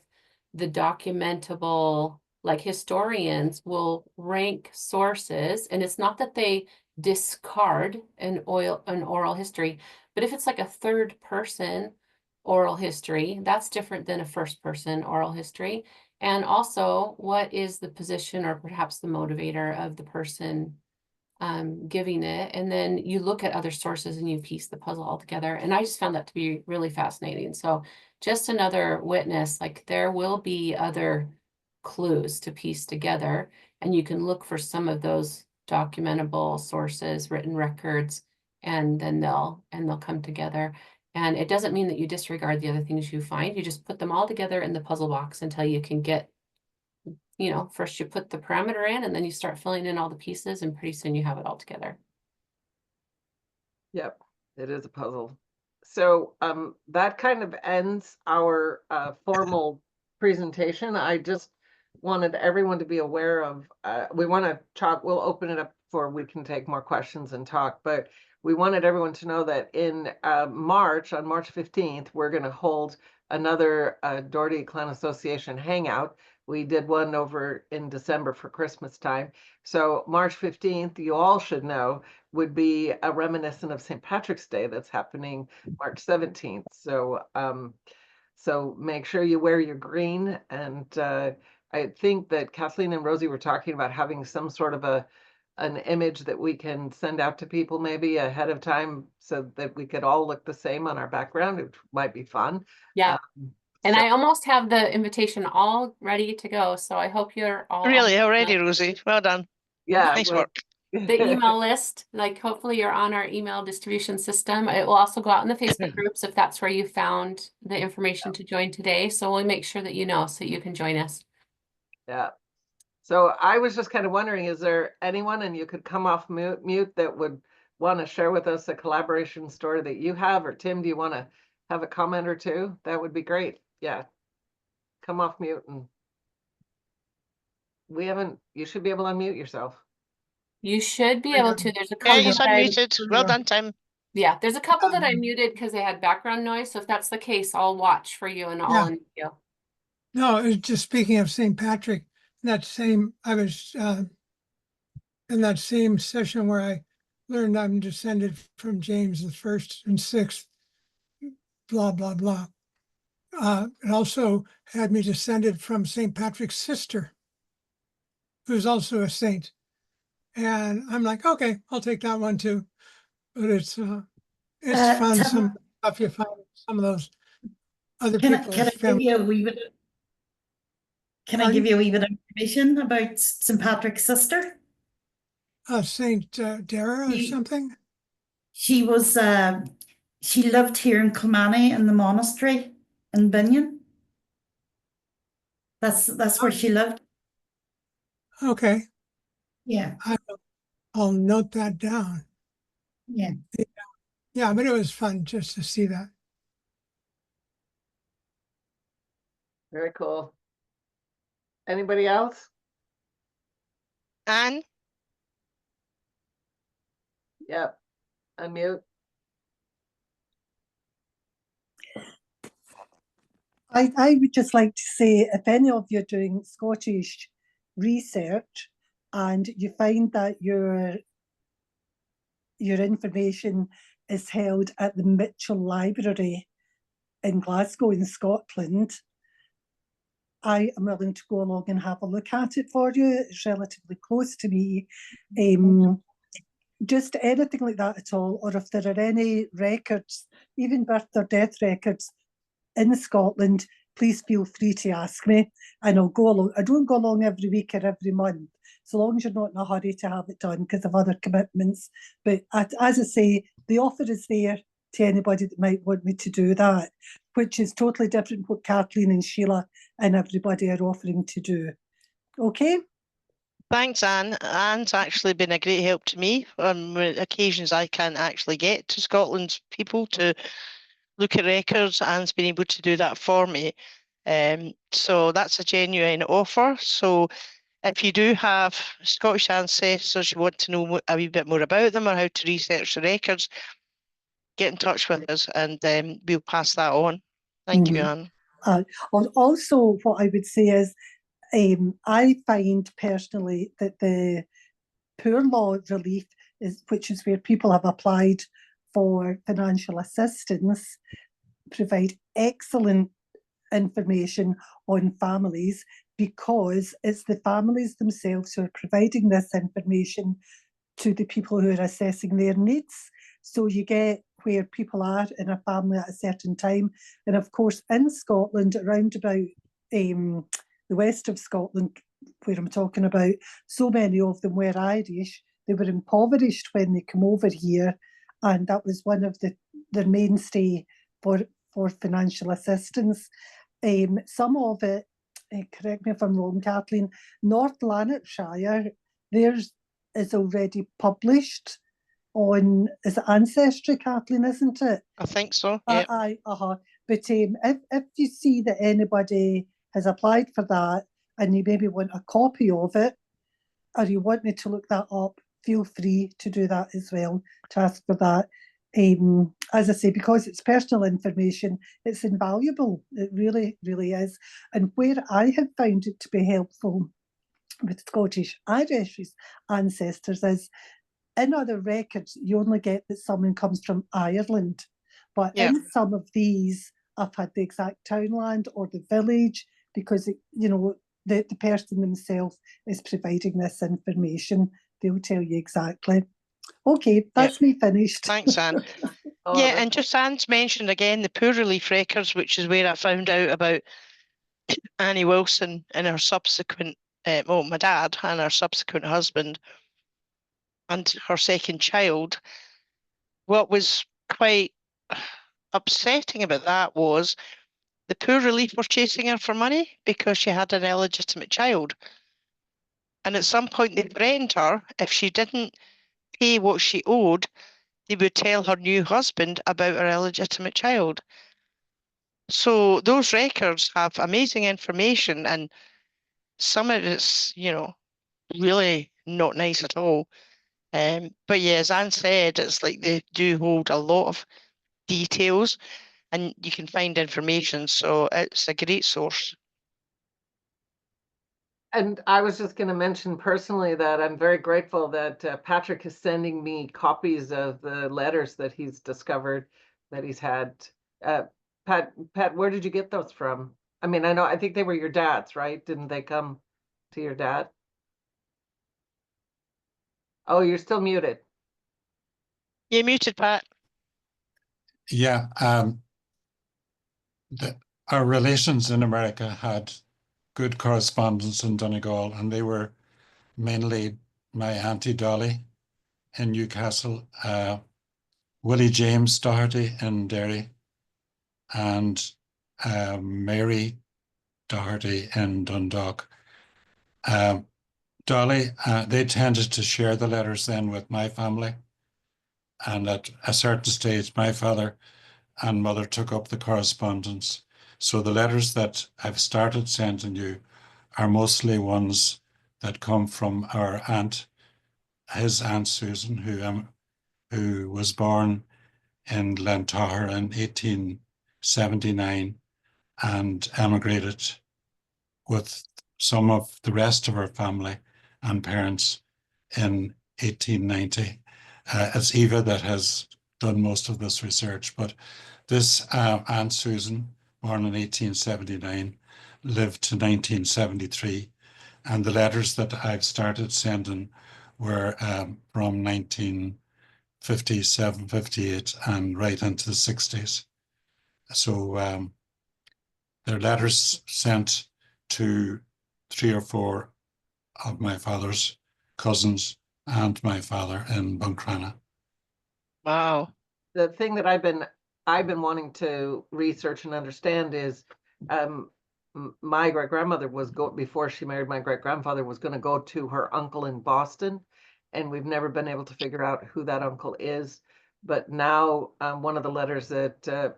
the documentable, like historians will rank sources, and it's not that they discard an oral history, but if it's like a third person oral history, that's different than a first person oral history. And also, what is the position or perhaps the motivator of the person giving it? And then you look at other sources and you piece the puzzle all together. And I just found that to be really fascinating. So just another witness, like there will be other clues to piece together, and you can look for some of those documentable sources, written records, and then they'll come together. And it doesn't mean that you disregard the other things you find. You just put them all together in the puzzle box until you can get, first you put the parameter in and then you start filling in all the pieces, and pretty soon you have it all together. Yep, it is a puzzle. So that kind of ends our formal presentation. I just wanted everyone to be aware of, we want to talk, we'll open it up for, we can take more questions and talk, but we wanted everyone to know that in March, on March 15th, we're going to hold another Doherty Clan Association hangout. We did one over in December for Christmas time. So March 15th, you all should know, would be a reminiscent of St. Patrick's Day that's happening March 17th. So so make sure you wear your green. And I think that Kathleen and Rosie were talking about having some sort of an image that we can send out to people maybe ahead of time so that we could all look the same on our background, which might be fun. Yeah. And so- I almost have the invitation all ready to go. So I hope you're all Really, on already, Rosie. Well done. Yeah. Nice well- work. the email list. Like hopefully you're on our email distribution system. It will also go out in the Facebook groups if that's where you found the information to join today. So we'll make sure that you know so you can join us. Yeah. So I was just kind of wondering, is there anyone, and you could come off mute, that would want to share with us a collaboration story that you have? Or Tim, do you want to have a comment or two? That would be great. Yeah. Come off mute, and you should be able to unmute yourself. You should be able to. There's a Yeah, couple he's that I- unmuted. Well done, Tim. Yeah, there's a couple that I muted because they had background noise. So if that's the case, I'll watch for you and I'll unmute you. No, it was just speaking of St. Patrick, I was in that same session where I learned I'm descended from James the First and Sixth, blah, blah, blah. It also had me descended from St. Patrick's sister, who's also a saint. And I'm like, okay, I'll take that one too. But it's fun, Tim, some stuff you find some of those other Can I people's give family. you a wee bit? Can I give you a wee bit of information about St. Patrick's sister? Saint Dara or You- something? She was she lived here in Kilmany in the monastery in Binion. That's where she lived. Okay, Yeah, I'll note that down. yeah. Yeah, but it was fun just to see that. Very cool. Anybody else? Anne? Yep. Unmute. I would just like to say, if any of you are doing Scottish research and you find that your information is held at the Mitchell Library in Glasgow in Scotland, I am willing to go along and have a look at it for you. It's relatively close to me. Just anything like that at all, or if there are any records, even birth or death records in Scotland, please feel free to ask me and I'll go along. I don't go along every week or every month, so long as you're not in a hurry to have it done because of other commitments. But as I say, the offer is there to anybody that might want me to do that, which is totally different what Kathleen and Sheila and everybody are offering to do. Okay? Thanks, Anne. Anne's actually been a great help to me on occasions I can't actually get to Scotland's people to look at records. Anne's been able to do that for me. So that's a genuine offer. So if you do have Scottish ancestors, you want to know a wee bit more about them or how to research the records, get in touch with us and we'll pass that on. Thank you, Mhm. Anne. Also, what I would say is, I find personally that the poor law relief which is where people have applied for financial assistance, provide excellent information on families, because it's the families themselves who are providing this information to the people who are assessing their needs. So you get where people are in a family at a certain time. And of course, in Scotland, around about the west of Scotland, where I'm talking about, so many of them were Irish. They were impoverished when they came over here, and that was one of their mainstay for financial assistance. Some of it, correct me if I'm wrong, Kathleen, North Lanarkshire, theirs is already published on, is it Ancestry, Kathleen, isn't it? I think so. Yeah. Aye, But if you see that anybody has applied for that and you maybe want a copy of it, or you want me to look that up, feel free to do that as well, to ask for that. As I say, because it's personal information, it's invaluable. It really, really is. And where I have found it to be helpful with Scottish Irish ancestors is, in other records, you only get that someone comes from Ireland. But Yeah. in some of these, I've had the exact townland or the village, because, the person themselves is providing this information. They'll tell you exactly. Okay, that's me finished. Thanks, Anne. Oh, Yeah, that's- and just Anne's mentioned again the Poor Relief Records, which is where I found out about Annie Wilson and her subsequent, my dad and her subsequent husband and her second child. What was quite upsetting about that was the Poor Relief were chasing her for money because she had an illegitimate child. And at some point they threatened her if she didn't pay what she owed, they would tell her new husband about her illegitimate child. So those records have amazing information, and some of it's, really not nice at all. But yeah, as Anne said, it's like they do hold a lot of details and you can find information. So it's a great source. And I was just going to mention personally that I'm very grateful that Patrick is sending me copies of the letters that he's discovered that he's had. Pat, where did you get those from? I mean, I think they were your dad's, right? Didn't they come to your dad? Oh, you're still muted. You're muted, Pat. Yeah, our relations in America had good correspondence in Donegal, and they were mainly my Auntie Dolly in Newcastle, Willie James Doherty in Derry, and Mary Doherty in Dundalk. Dolly, they tended to share the letters then with my family. And at a certain stage, my father and mother took up the correspondence. So the letters that I've started sending you are mostly ones that come from our aunt, his Aunt Susan, who was born in Glentower in 1879 and emigrated with some of the rest of her family and parents in 1890. It's Eva that has done most of this research, but this Aunt Susan, born in 1879, lived to 1973, and the letters that I've started sending were from 1957, 58, and right into the 60s. So they're letters sent to 3 or 4 of my father's cousins and my father in Buncrana. Wow. The thing that I've been wanting to research and understand is my great-grandmother was before she married my great-grandfather, was going to go to her uncle in Boston, and we've never been able to figure out who that uncle is. But now one of the letters that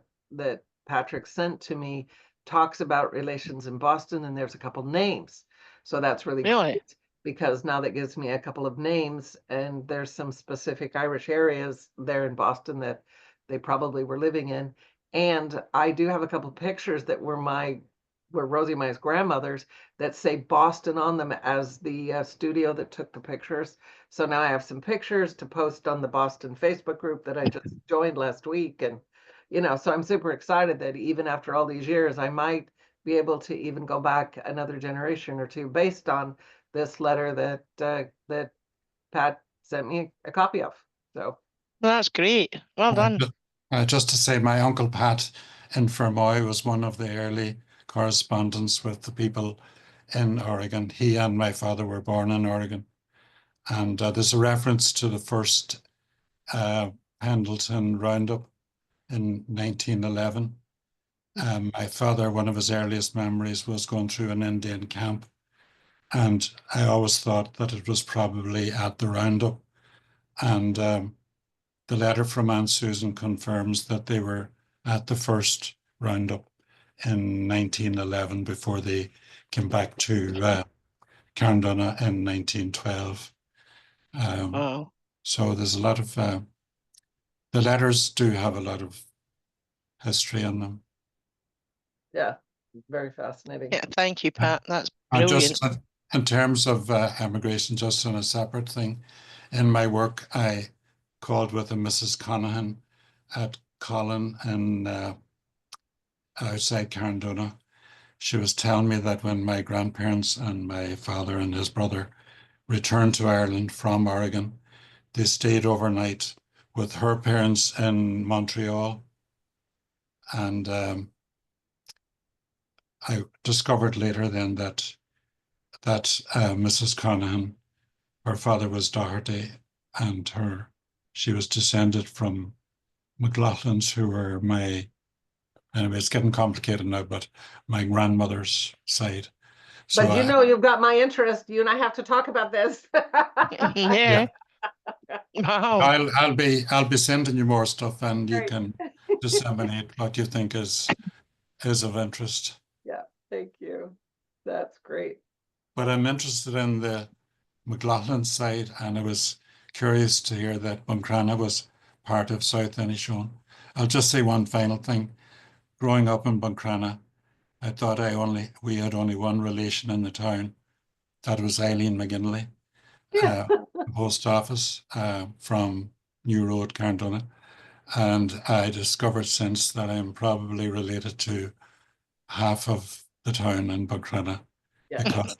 Patrick sent to me talks about relations in Boston, and there's a couple names. So that's really Really? great, because now that gives me a couple of names, and there's some specific Irish areas there in Boston that they probably were living in. And I do have a couple of pictures that were Rosie Mai's grandmother's, that say Boston on them as the studio that took the pictures. So now I have some pictures to post on the Boston Facebook group that I just joined last week. And, so I'm super excited that even after all these years, I might be able to even go back another generation or two based on this letter that Pat sent me a copy of. So Well, that's great. Well done. Just to say, my Uncle Pat in Fermoy was one of the early correspondents with the people in Oregon. He and my father were born in Oregon. And there's a reference to the first Pendleton Roundup in 1911. My father, one of his earliest memories was going through an Indian camp. And I always thought that it was probably at the Roundup. And the letter from Aunt Susan confirms that they were at the first Roundup in 1911 before they came back to Carndonagh in 1912. Wow. So there's a lot of, the letters do have a lot of history in them. yeah, very fascinating. Yeah, thank you, Pat. That's And brilliant. just in terms of emigration, just on a separate thing, in my work, I called with a Mrs. Conahan at Colin in outside Carndonagh. She was telling me that when my grandparents and my father and his brother returned to Ireland from Oregon, they stayed overnight with her parents in Montreal. And I discovered later then that Mrs. Conahan, her father was Doherty, and she was descended from McLaughlins, who were anyway, it's getting complicated now, but my grandmother's side. So But you've got my interest. You and I have to talk about this. Yeah. Wow. I'll be sending you more stuff, and you Great. can disseminate what you think is of interest. Yeah, thank you. That's great. But I'm interested in the McLaughlin side, and I was curious to hear that Buncrana was part of South Inishowen. I'll just say one final thing. Growing up in Buncrana, I thought we had only one relation in the town. That was Eileen McGinley, the post office from New Road, Carndonagh. And I discovered since that I'm probably related to half of the town in Buncrana, because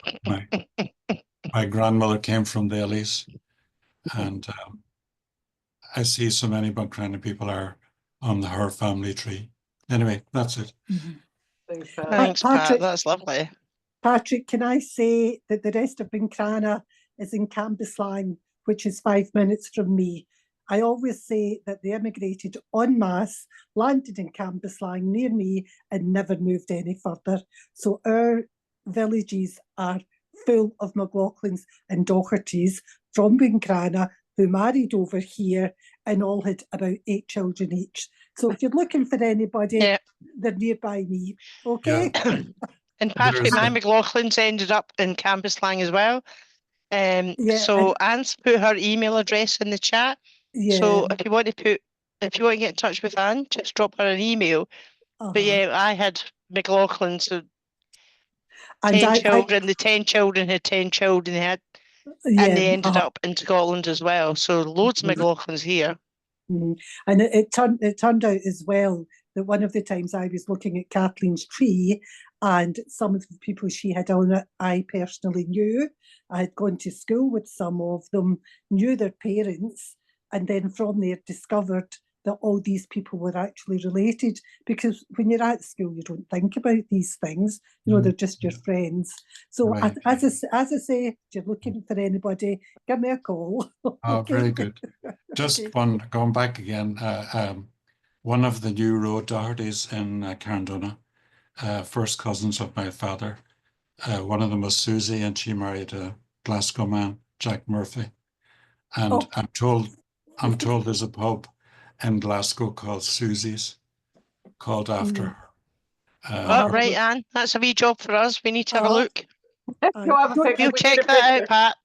my grandmother came from the Ellies, and I see so many Buncrana people are on her family tree. Anyway, that's it. Thanks, Pat. Thanks, Pat. Patrick- That's lovely. Patrick, can I say that the rest of Buncrana is in Cambuslang, which is 5 minutes from me. I always say that they immigrated en masse, landed in Cambuslang near me, and never moved any further. So our villages are full of McLaughlins and Dohertys from Buncrana who married over here and all had about 8 children each. So if you're looking for anybody, Yeah. they're nearby me. Okay? And Patrick, There's my a- McLaughlin's ended up in Cambuslang as well. Yeah, So Anne's put her email address in the chat. Yeah. So if you want to get in touch with Anne, just drop her an email. But yeah, I had McLaughlin, so And 10 I- children. The 10 children had 10 children. And they ended up in Scotland as well. So loads of McLaughlins here. And it turned out as well that one of the times I was looking at Kathleen's tree, and some of the people she had on it, I personally knew. I had gone to school with some of them, knew their parents, and then from there discovered that all these people were actually related, because when you're at school, you don't think about these things. They're just your friends. So Right. as I say, if you're looking for anybody, give me a call. Oh, Okay? very good. Just Okay. going back again, one of the New Road Dohertys in Carndonagh, first cousins of my father. One of them was Susie, and she married a Glasgow man, Jack Murphy. And Oh. I'm told there's a pub in Glasgow called Susie's, called after her. Oh, right, Anne, that's a wee job for us. We need to have a Oh. look. Go have a Don't- picture. We'll We need check a that out, picture. Pat.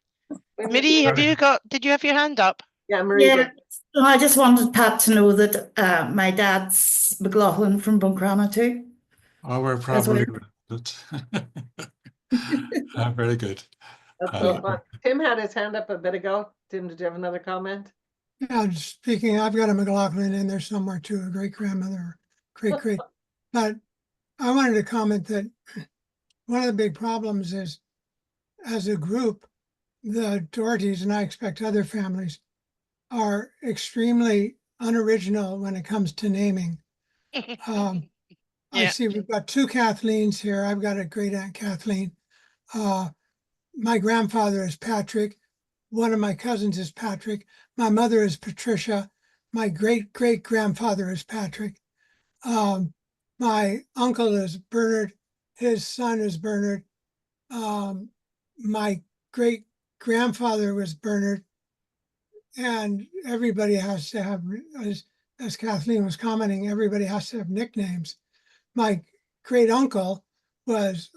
We need- Marie, did you have your hand up? Yeah, Marie Yeah, did. no, I just wanted Pat to know that my dad's McLaughlin from Buncrana too. Oh, we're That's probably what related. Very good. That's so fun. Tim had his hand up a bit ago. Tim, did you have another comment? Yeah, just speaking, I've got a McLaughlin in there somewhere too, a great grandmother, great. But I wanted to comment that one of the big problems is, as a group, the Dohertys, and I expect other families, are extremely unoriginal when it comes to naming. I Yeah. see we've got two Kathleens here. I've got a great aunt Kathleen. My grandfather is Patrick. One of my cousins is Patrick. My mother is Patricia. My great grandfather is Patrick. My uncle is Bernard. His son is Bernard. My great grandfather was Bernard. And everybody has to have, as Kathleen was commenting, everybody has to have nicknames. My great uncle was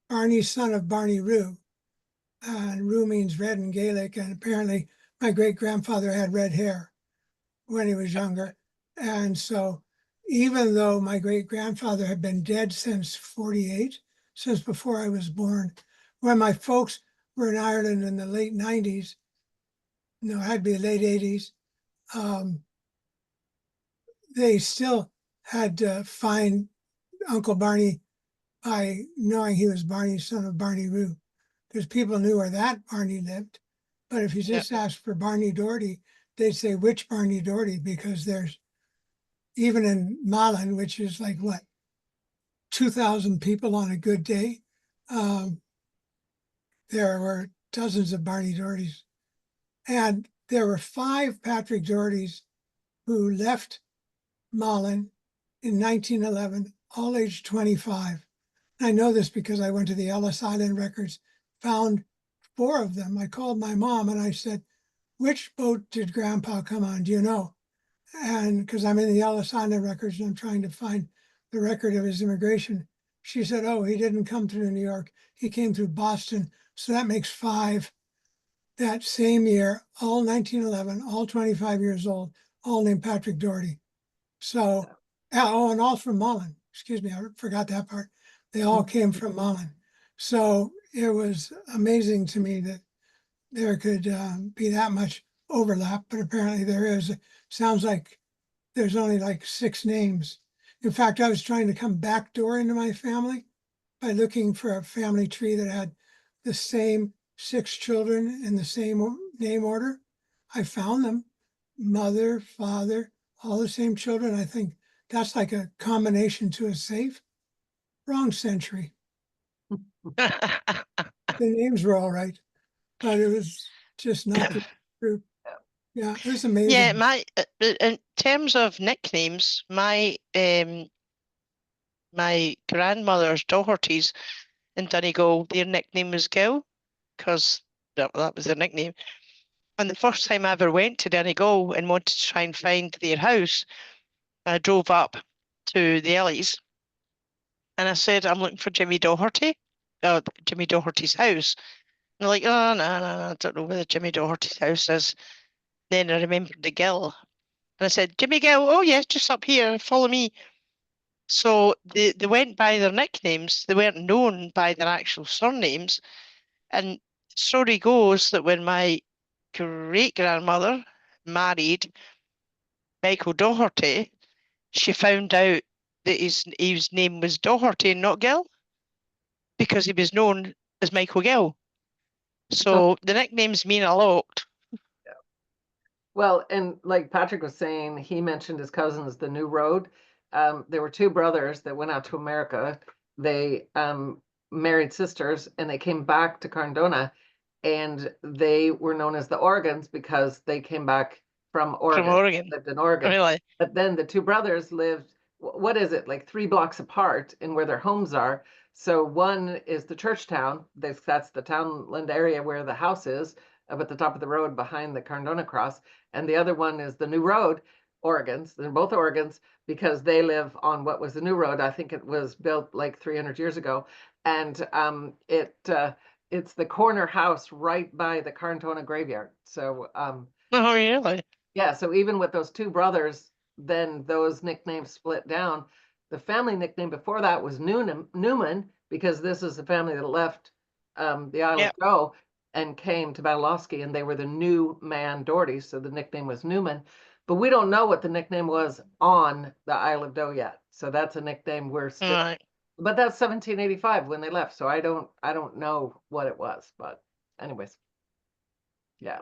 Barney's son of Barney Rue. And Rue means red in Gaelic. And apparently my great grandfather had red hair when he was younger. And so even though my great grandfather had been dead since 48, since before I was born, when my folks were in Ireland in the late 90s, no, it had to be late 80s, they still had to find Uncle Barney by knowing he was Barney's son of Barney Rue, because people knew where that Barney lived. But if you just asked for Barney Doherty, they'd say, which Barney Doherty? Because there's, even in Malin, which is like what, 2,000 people on a good day, there were dozens of Barney Dohertys. And there were 5 Patrick Dohertys who left Malin in 1911, all aged 25. I know this because I went to the Ellis Island records, found 4 of them. I called my mom and I said, which boat did Grandpa come on? Do you know? And because I'm in the Ellis Island records and I'm trying to find the record of his immigration, she said, oh, he didn't come through New York. He came through Boston. So that makes 5 that same year, all 1911, all 25 years old, all named Patrick Doherty. So, oh, and all from Malin. Excuse me, I forgot that part. They all came from Malin. So it was amazing to me that there could be that much overlap, but apparently there is. Sounds like there's only like 6 names. In fact, I was trying to come backdoor into my family by looking for a family tree that had the same 6 children in the same name order. I found them, mother, father, all the same children. I think that's like a combination to a safe. Wrong century. The names were all right, but it was just not the group. Yeah, it was amazing. Yeah, in terms of nicknames, my grandmother's Dohertys in Donegal, their nickname was Gill, because that was their nickname. And the first time I ever went to Donegal and wanted to try and find their house, I drove up to the Ellies and I said, I'm looking for Jimmy Doherty, Jimmy Doherty's house. And they're like, oh, no, I don't know where the Jimmy Doherty's house is. Then I remembered the Gill. And I said, Jimmy Gill, oh yes, just up here, follow me. So they went by their nicknames. They weren't known by their actual surnames. And story goes that when my great-grandmother married Michael Doherty, she found out that his name was Doherty and not Gill, because he was known as Michael Gill. So the nicknames mean a lot. Well, and like Patrick was saying, he mentioned his cousins, the New Road. There were 2 brothers that went out to America. They married sisters and they came back to Carndona, and they were known as the Oregons because they came back from Oregon. From Oregon. Lived in Oregon. Really? But then the 2 brothers lived, what is it, like 3 blocks apart in where their homes are. So one is the Churchtown, that's the townland area where the house is, up at the top of the road behind the Carndona Cross. And the other one is the New Road, Oregons. They're both Oregons because they live on what was the new road. I think it was built like 300 years ago. And it's the corner house right by the Carntona graveyard. So Oh, really? yeah, so even with those two brothers, then those nicknames split down. The family nickname before that was Newman, because this is the family that left the Isle Yep. of Doe and came to Battlelosky, and they were the New Man Doherty, so the nickname was Newman. But we don't know what the nickname was on the Isle of Doe yet. So that's a nickname we're still, Right. but that's 1785 when they left. So I don't know what it was, but anyways. Yeah.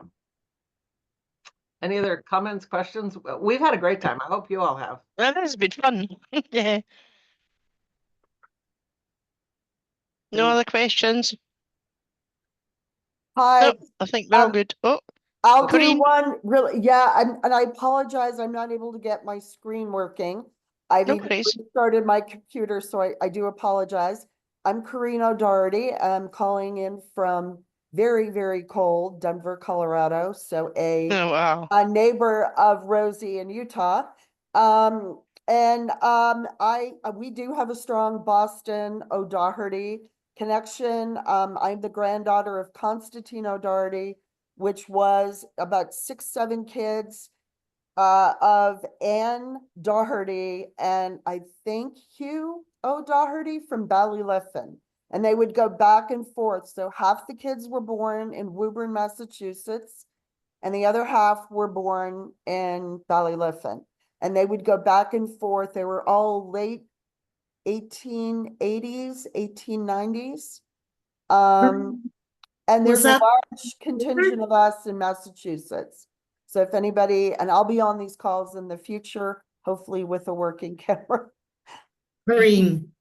Any other comments, questions? We've had a great time. I hope you all have. Well, this has been fun. Yeah. No Mm. other questions? Hi, Nope, I think we're all um, good. Oh, I'll do Corinne? one really, yeah, and I apologize, I'm not able to get my screen working. I've No even worries. restarted my computer, so I do apologize. I'm Corinne O'Doherty. I'm calling in from very, very cold Denver, Colorado, so Oh, wow. a neighbor of Rosie in Utah. We do have a strong Boston O'Doherty connection. I'm the granddaughter of Constantine O'Doherty, which was about 6, 7 kids of Anne Doherty and I think Hugh O'Doherty from Ballyliffin. And they would go back and forth. So half the kids were born in Woburn, Massachusetts, and the other half were born in Ballyliffin. And they would go back and forth. They were all late 1880s, 1890s. And Was there's a that- large contingent of us in Massachusetts. So if anybody, and I'll be on these calls in the future, hopefully with a working camera. Green.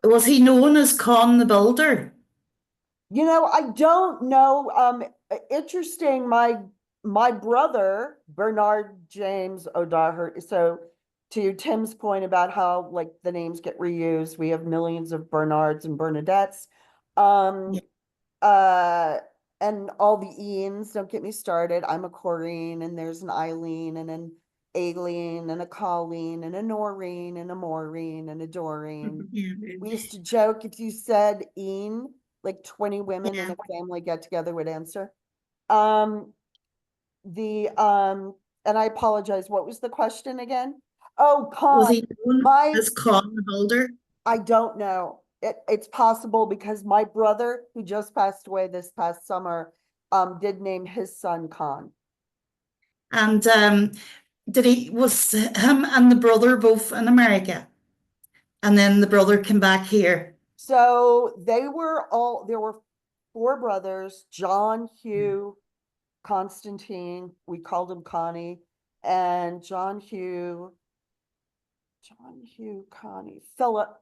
Was he known as Con the Builder? You know, I don't know. Interesting. My brother, Bernard James O'Doherty. So to Tim's point about how like the names get reused, we have millions of Bernards and Bernadettes. And all the Ians, don't get me started. I'm a Corrine, and there's an Eileen, and an Aileen, and a Colleen, and a Noreen, and a Maureen, and a Doreen. We used to joke if you said Ian, like 20 women in a family get together would answer. And I apologize, what was the question again? Oh, Was Con, he known my, as Con the Builder? I don't know. It's possible because my brother, who just passed away this past summer, did name his son Con. And was him and the brother both in America? And then the brother came back here. So there were 4 brothers, John, Hugh, Constantine, we called him Connie, and John, Hugh, Connie, Philip.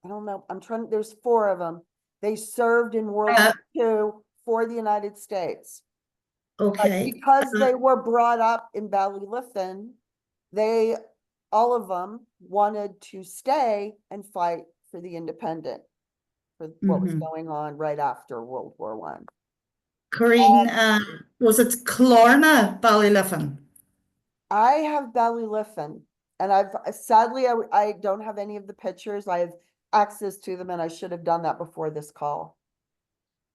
I don't know. There's 4 of them. They served in World War II for the United States. But Okay. because they were brought up in Ballyliffin, all of them wanted to stay and fight for the independent, for what was going on right after World War I. Corinne, was it Clorna, Ballyliffin? I have Ballyliffin, and sadly, I don't have any of the pictures. I have access to them, and I should have done that before this call.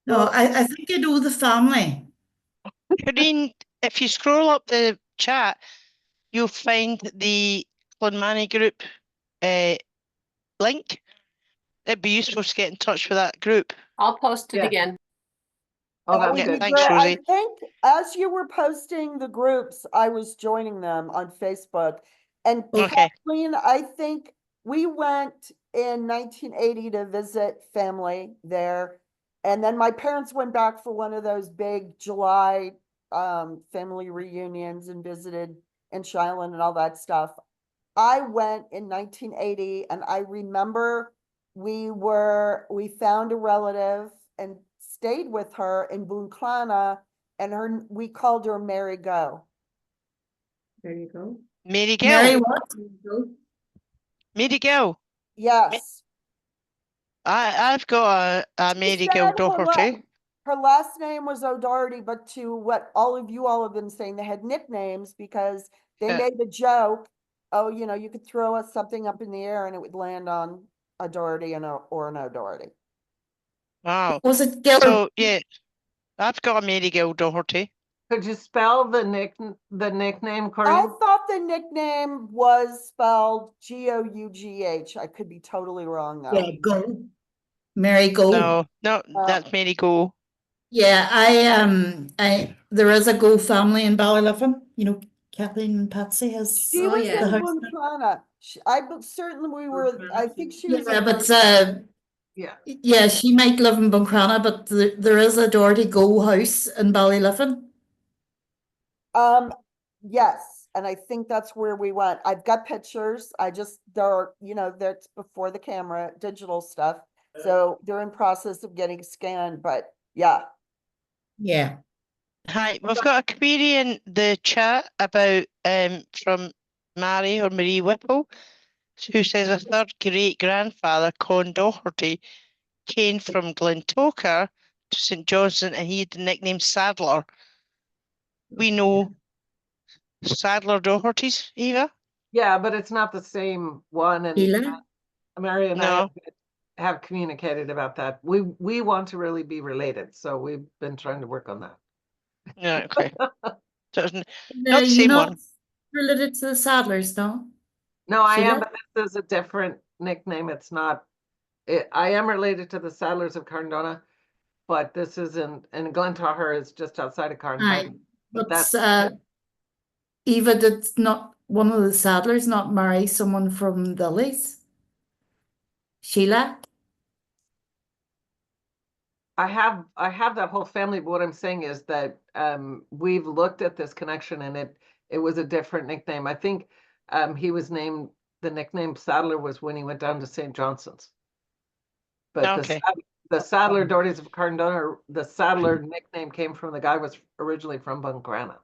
No, I think I know the family. Corinne, if you scroll up the chat, you'll find the Clonmany group link. It'd be useful to get in touch with that group. I'll post it Yeah. again. Oh, That that'd be would good. be Thanks, great. I Rosie. think as you were posting the groups, I was joining them on Facebook. And Okay. Kathleen, I think we went in 1980 to visit family there. And then my parents went back for one of those big July family reunions and visited in Shiloh and all that stuff. I went in 1980, and I remember we found a relative and stayed with her in Bunclana, and we called her Mary Go. There you go. Mary Mary Gill. what? There you go. Mary Gill. Yes. I've got a Mary She Gill said Doherty. her last name was O'Doherty, but to what all of you have been saying, they had nicknames because They Yeah. made a joke, oh, you know, you could throw us something up in the air and it would land on a Doherty or an O'Doherty. Wow. Was it Gil? So yeah, I've got a Mary Gill Doherty. Could you spell the nickname, I Corinne? thought the nickname was spelled Gough. I could be totally wrong though. Yeah, Go. Mary Go. No, that's Mary Go. Yeah, there is a Go family in Ballyliffin. You know, Kathleen and Patsy has She Oh, was yeah. the in house. Buncrana. Certainly we were, I think she was. Yeah, in but Yeah. yeah, she might live in Buncrana, but there is a Doherty Go house in Ballyliffin. Yes, and I think that's where we went. I've got pictures. That's before the camera, digital stuff. So they're in process of getting scanned, but yeah. Yeah. Hi, we've got a query in the chat about from Mary or Marie Whipple, who says a third great grandfather, Con Doherty, came from Glentoker to St Johnstone, and he had the nickname Sadler. We know Sadler Doherty's, Eva? Yeah, but it's not the same one, and Sheila? Mary and No. I have communicated about that. We want to really be related, so we've been trying to work on that. Yeah, okay. So it's No, not the you're same not one. related to the Sadlers, no? No, I am, Sheila? but this is a different nickname. It's not. I am related to the Sadlers of Carndona, but this is in Glentower is just outside of Aye, Carndona. but that's Eva did not, one of the Sadlers not marry someone from Dilly's? Sheila? I have that whole family, but what I'm saying is that we've looked at this connection, and it was a different nickname. I think he was named, the nickname Sadler was when he went down to St. Johnson's. But Okay. the Sadler Dohertys of Carndona, the Sadler nickname came from the guy was originally from Buncrana.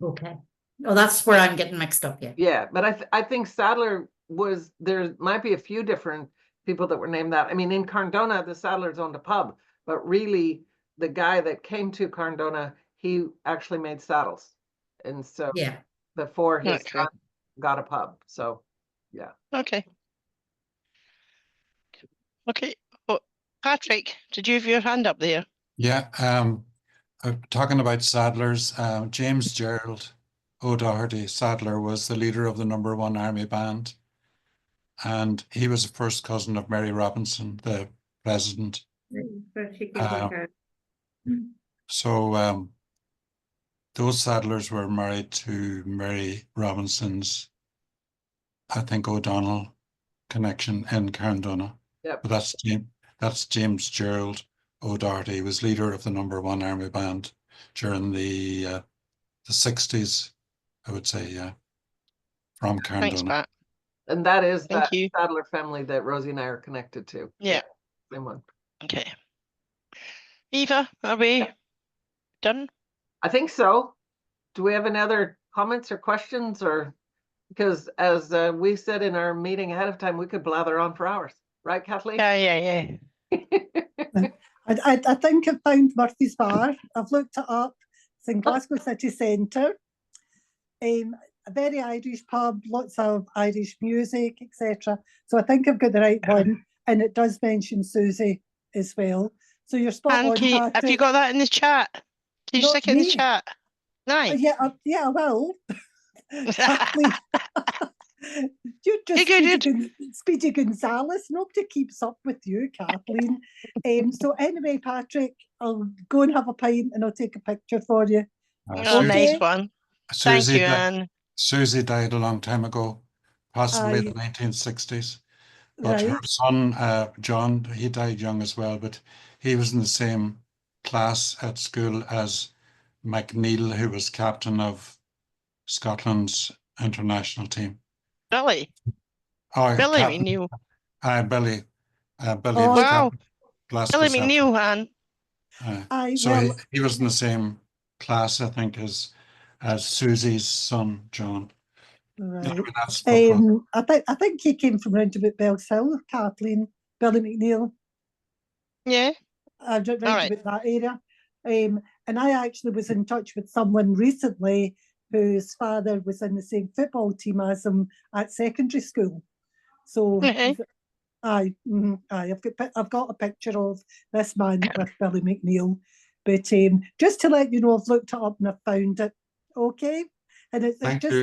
Okay. Oh, that's where I'm getting mixed up, yeah. Yeah, but I think Sadler was, there might be a few different people that were named that. I mean, in Carndona, the Sadlers owned a pub, but really the guy that came to Carndona, he actually made saddles. And so Yeah. before his Okay. son got a pub. So yeah. Okay. Okay. Oh, Patrick, did you have your hand up there? Yeah, talking about Sadlers, James Gerald O'Doherty Sadler was the leader of the #1 Army Band, and he was the first cousin of Mary Robinson, the president. So those Sadlers were married to Mary Robinson's, I think, O'Donnell connection in Carndona. Yep. But that's James Gerald O'Doherty. He was leader of the #1 Army Band during the 60s, I would say, yeah, from Thanks, Carndona. Pat. And that is Thank that you. Sadler family that Rosie and I are connected to. Yeah. Same one. Okay. Eva, are we done? I think so. Do we have any other comments or questions, or because as we said in our meeting ahead of time, we could blather on for hours, right, Kathleen? Yeah. I think I've found Murphy's Bar. I've looked it up. It's in Glasgow City Centre. A very Irish pub, lots of Irish music, etc. So I think I've got the right one, and it does mention Susie as well. So you're spot on, Pancake, have you Patrick. got that in the chat? Can you Not stick it in the me. chat? Nice. Yeah, I will. Kathleen. You're just Good. Speedy Gonzales. Nobody keeps up with you, Kathleen. So anyway, Patrick, I'll go and have a pint and I'll take a picture for you. Oh, nice one. Thank Susie you, Anne. Susie died a long time ago, possibly the 1960s. But her son, John, he died young as well, but he was in the same class at school as McNeil, who was captain of Scotland's international team. Really? Oh, Billy captain, McNeil. Billy. Billy Oh, was wow. captain. Glasgow Billy Celtic. McNeil, Anne. So he was in the same class, I think, as Susie's son, John. Right. Anyway, that's football. I think he came from round about Bellshill, Kathleen, Billy McNeil. Yeah. Round All right. about that area. And I actually was in touch with someone recently whose father was in the same football team as him at secondary school. So, Okay. aye, I've got a picture of this man with Billy McNeil. But just to let you know, I've looked it up and I've found it. Okay, and it's Thank just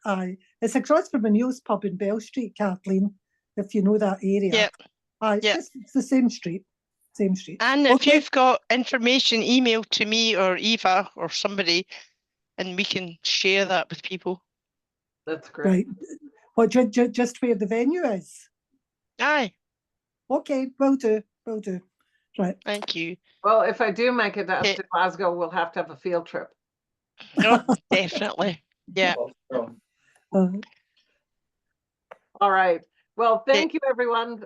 you. it's across from O'Neill's pub in Bell Street, Kathleen. If you know that area. Yep. Aye, Yep. it's the same street. Same street. And if Okay. you've got information, email to me or Eva or somebody, and we can share that with people. That's great. Right. What, just where the venue is? Aye, Okay, will do, will do. Right. thank you. Well, if I do make it up Okay. to Glasgow, we'll have to have a field trip. No, definitely. Yeah. Uh, All right. Well, thank you, everyone.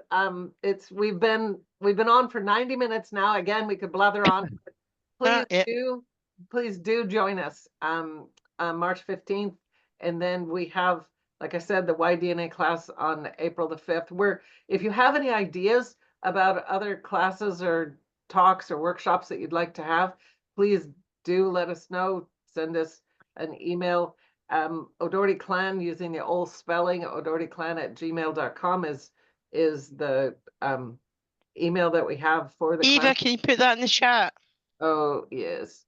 We've been on for 90 minutes now. Again, we could blather on. Yeah. Please do join us on March 15th. And then we have, like I said, the Y-DNA class on April the 5th. If you have any ideas about other classes or talks or workshops that you'd like to have, please do let us know. Send us an email. O'Doherty Clan, using the old spelling, o'dohertyclan@gmail.com is the email that we have for the Eva, clan. can you put that in the chat? Oh, yes.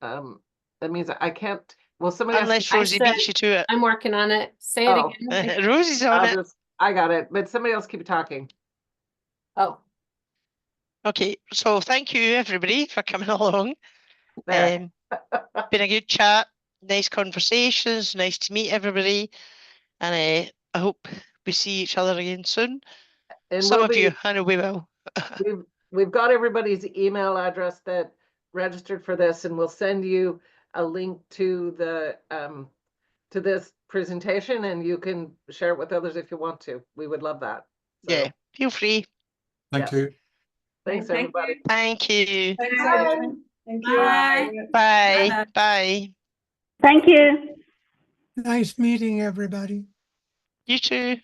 That means I can't, well, somebody else. Unless I Rosie said- beats you to it. I'm working on it. Say it Oh. again. Rosie's on it. I got it, but somebody else keep talking. Oh, Okay, so thank you everybody for coming along. There. Been a good chat, nice conversations, nice to meet everybody, and I hope we see each other again soon. And Some we'll of be- you, I know we will. We've got everybody's email address that registered for this, and we'll send you a link to the to this presentation, and you can share it with others if you want to. We would love that. So, Yeah, feel free. Thank Yeah. you. thanks, Thank you. everybody. Thank you. Thanks, everyone. Thank you. Bye. Bye. Bye. Thank you. Nice meeting everybody. You too.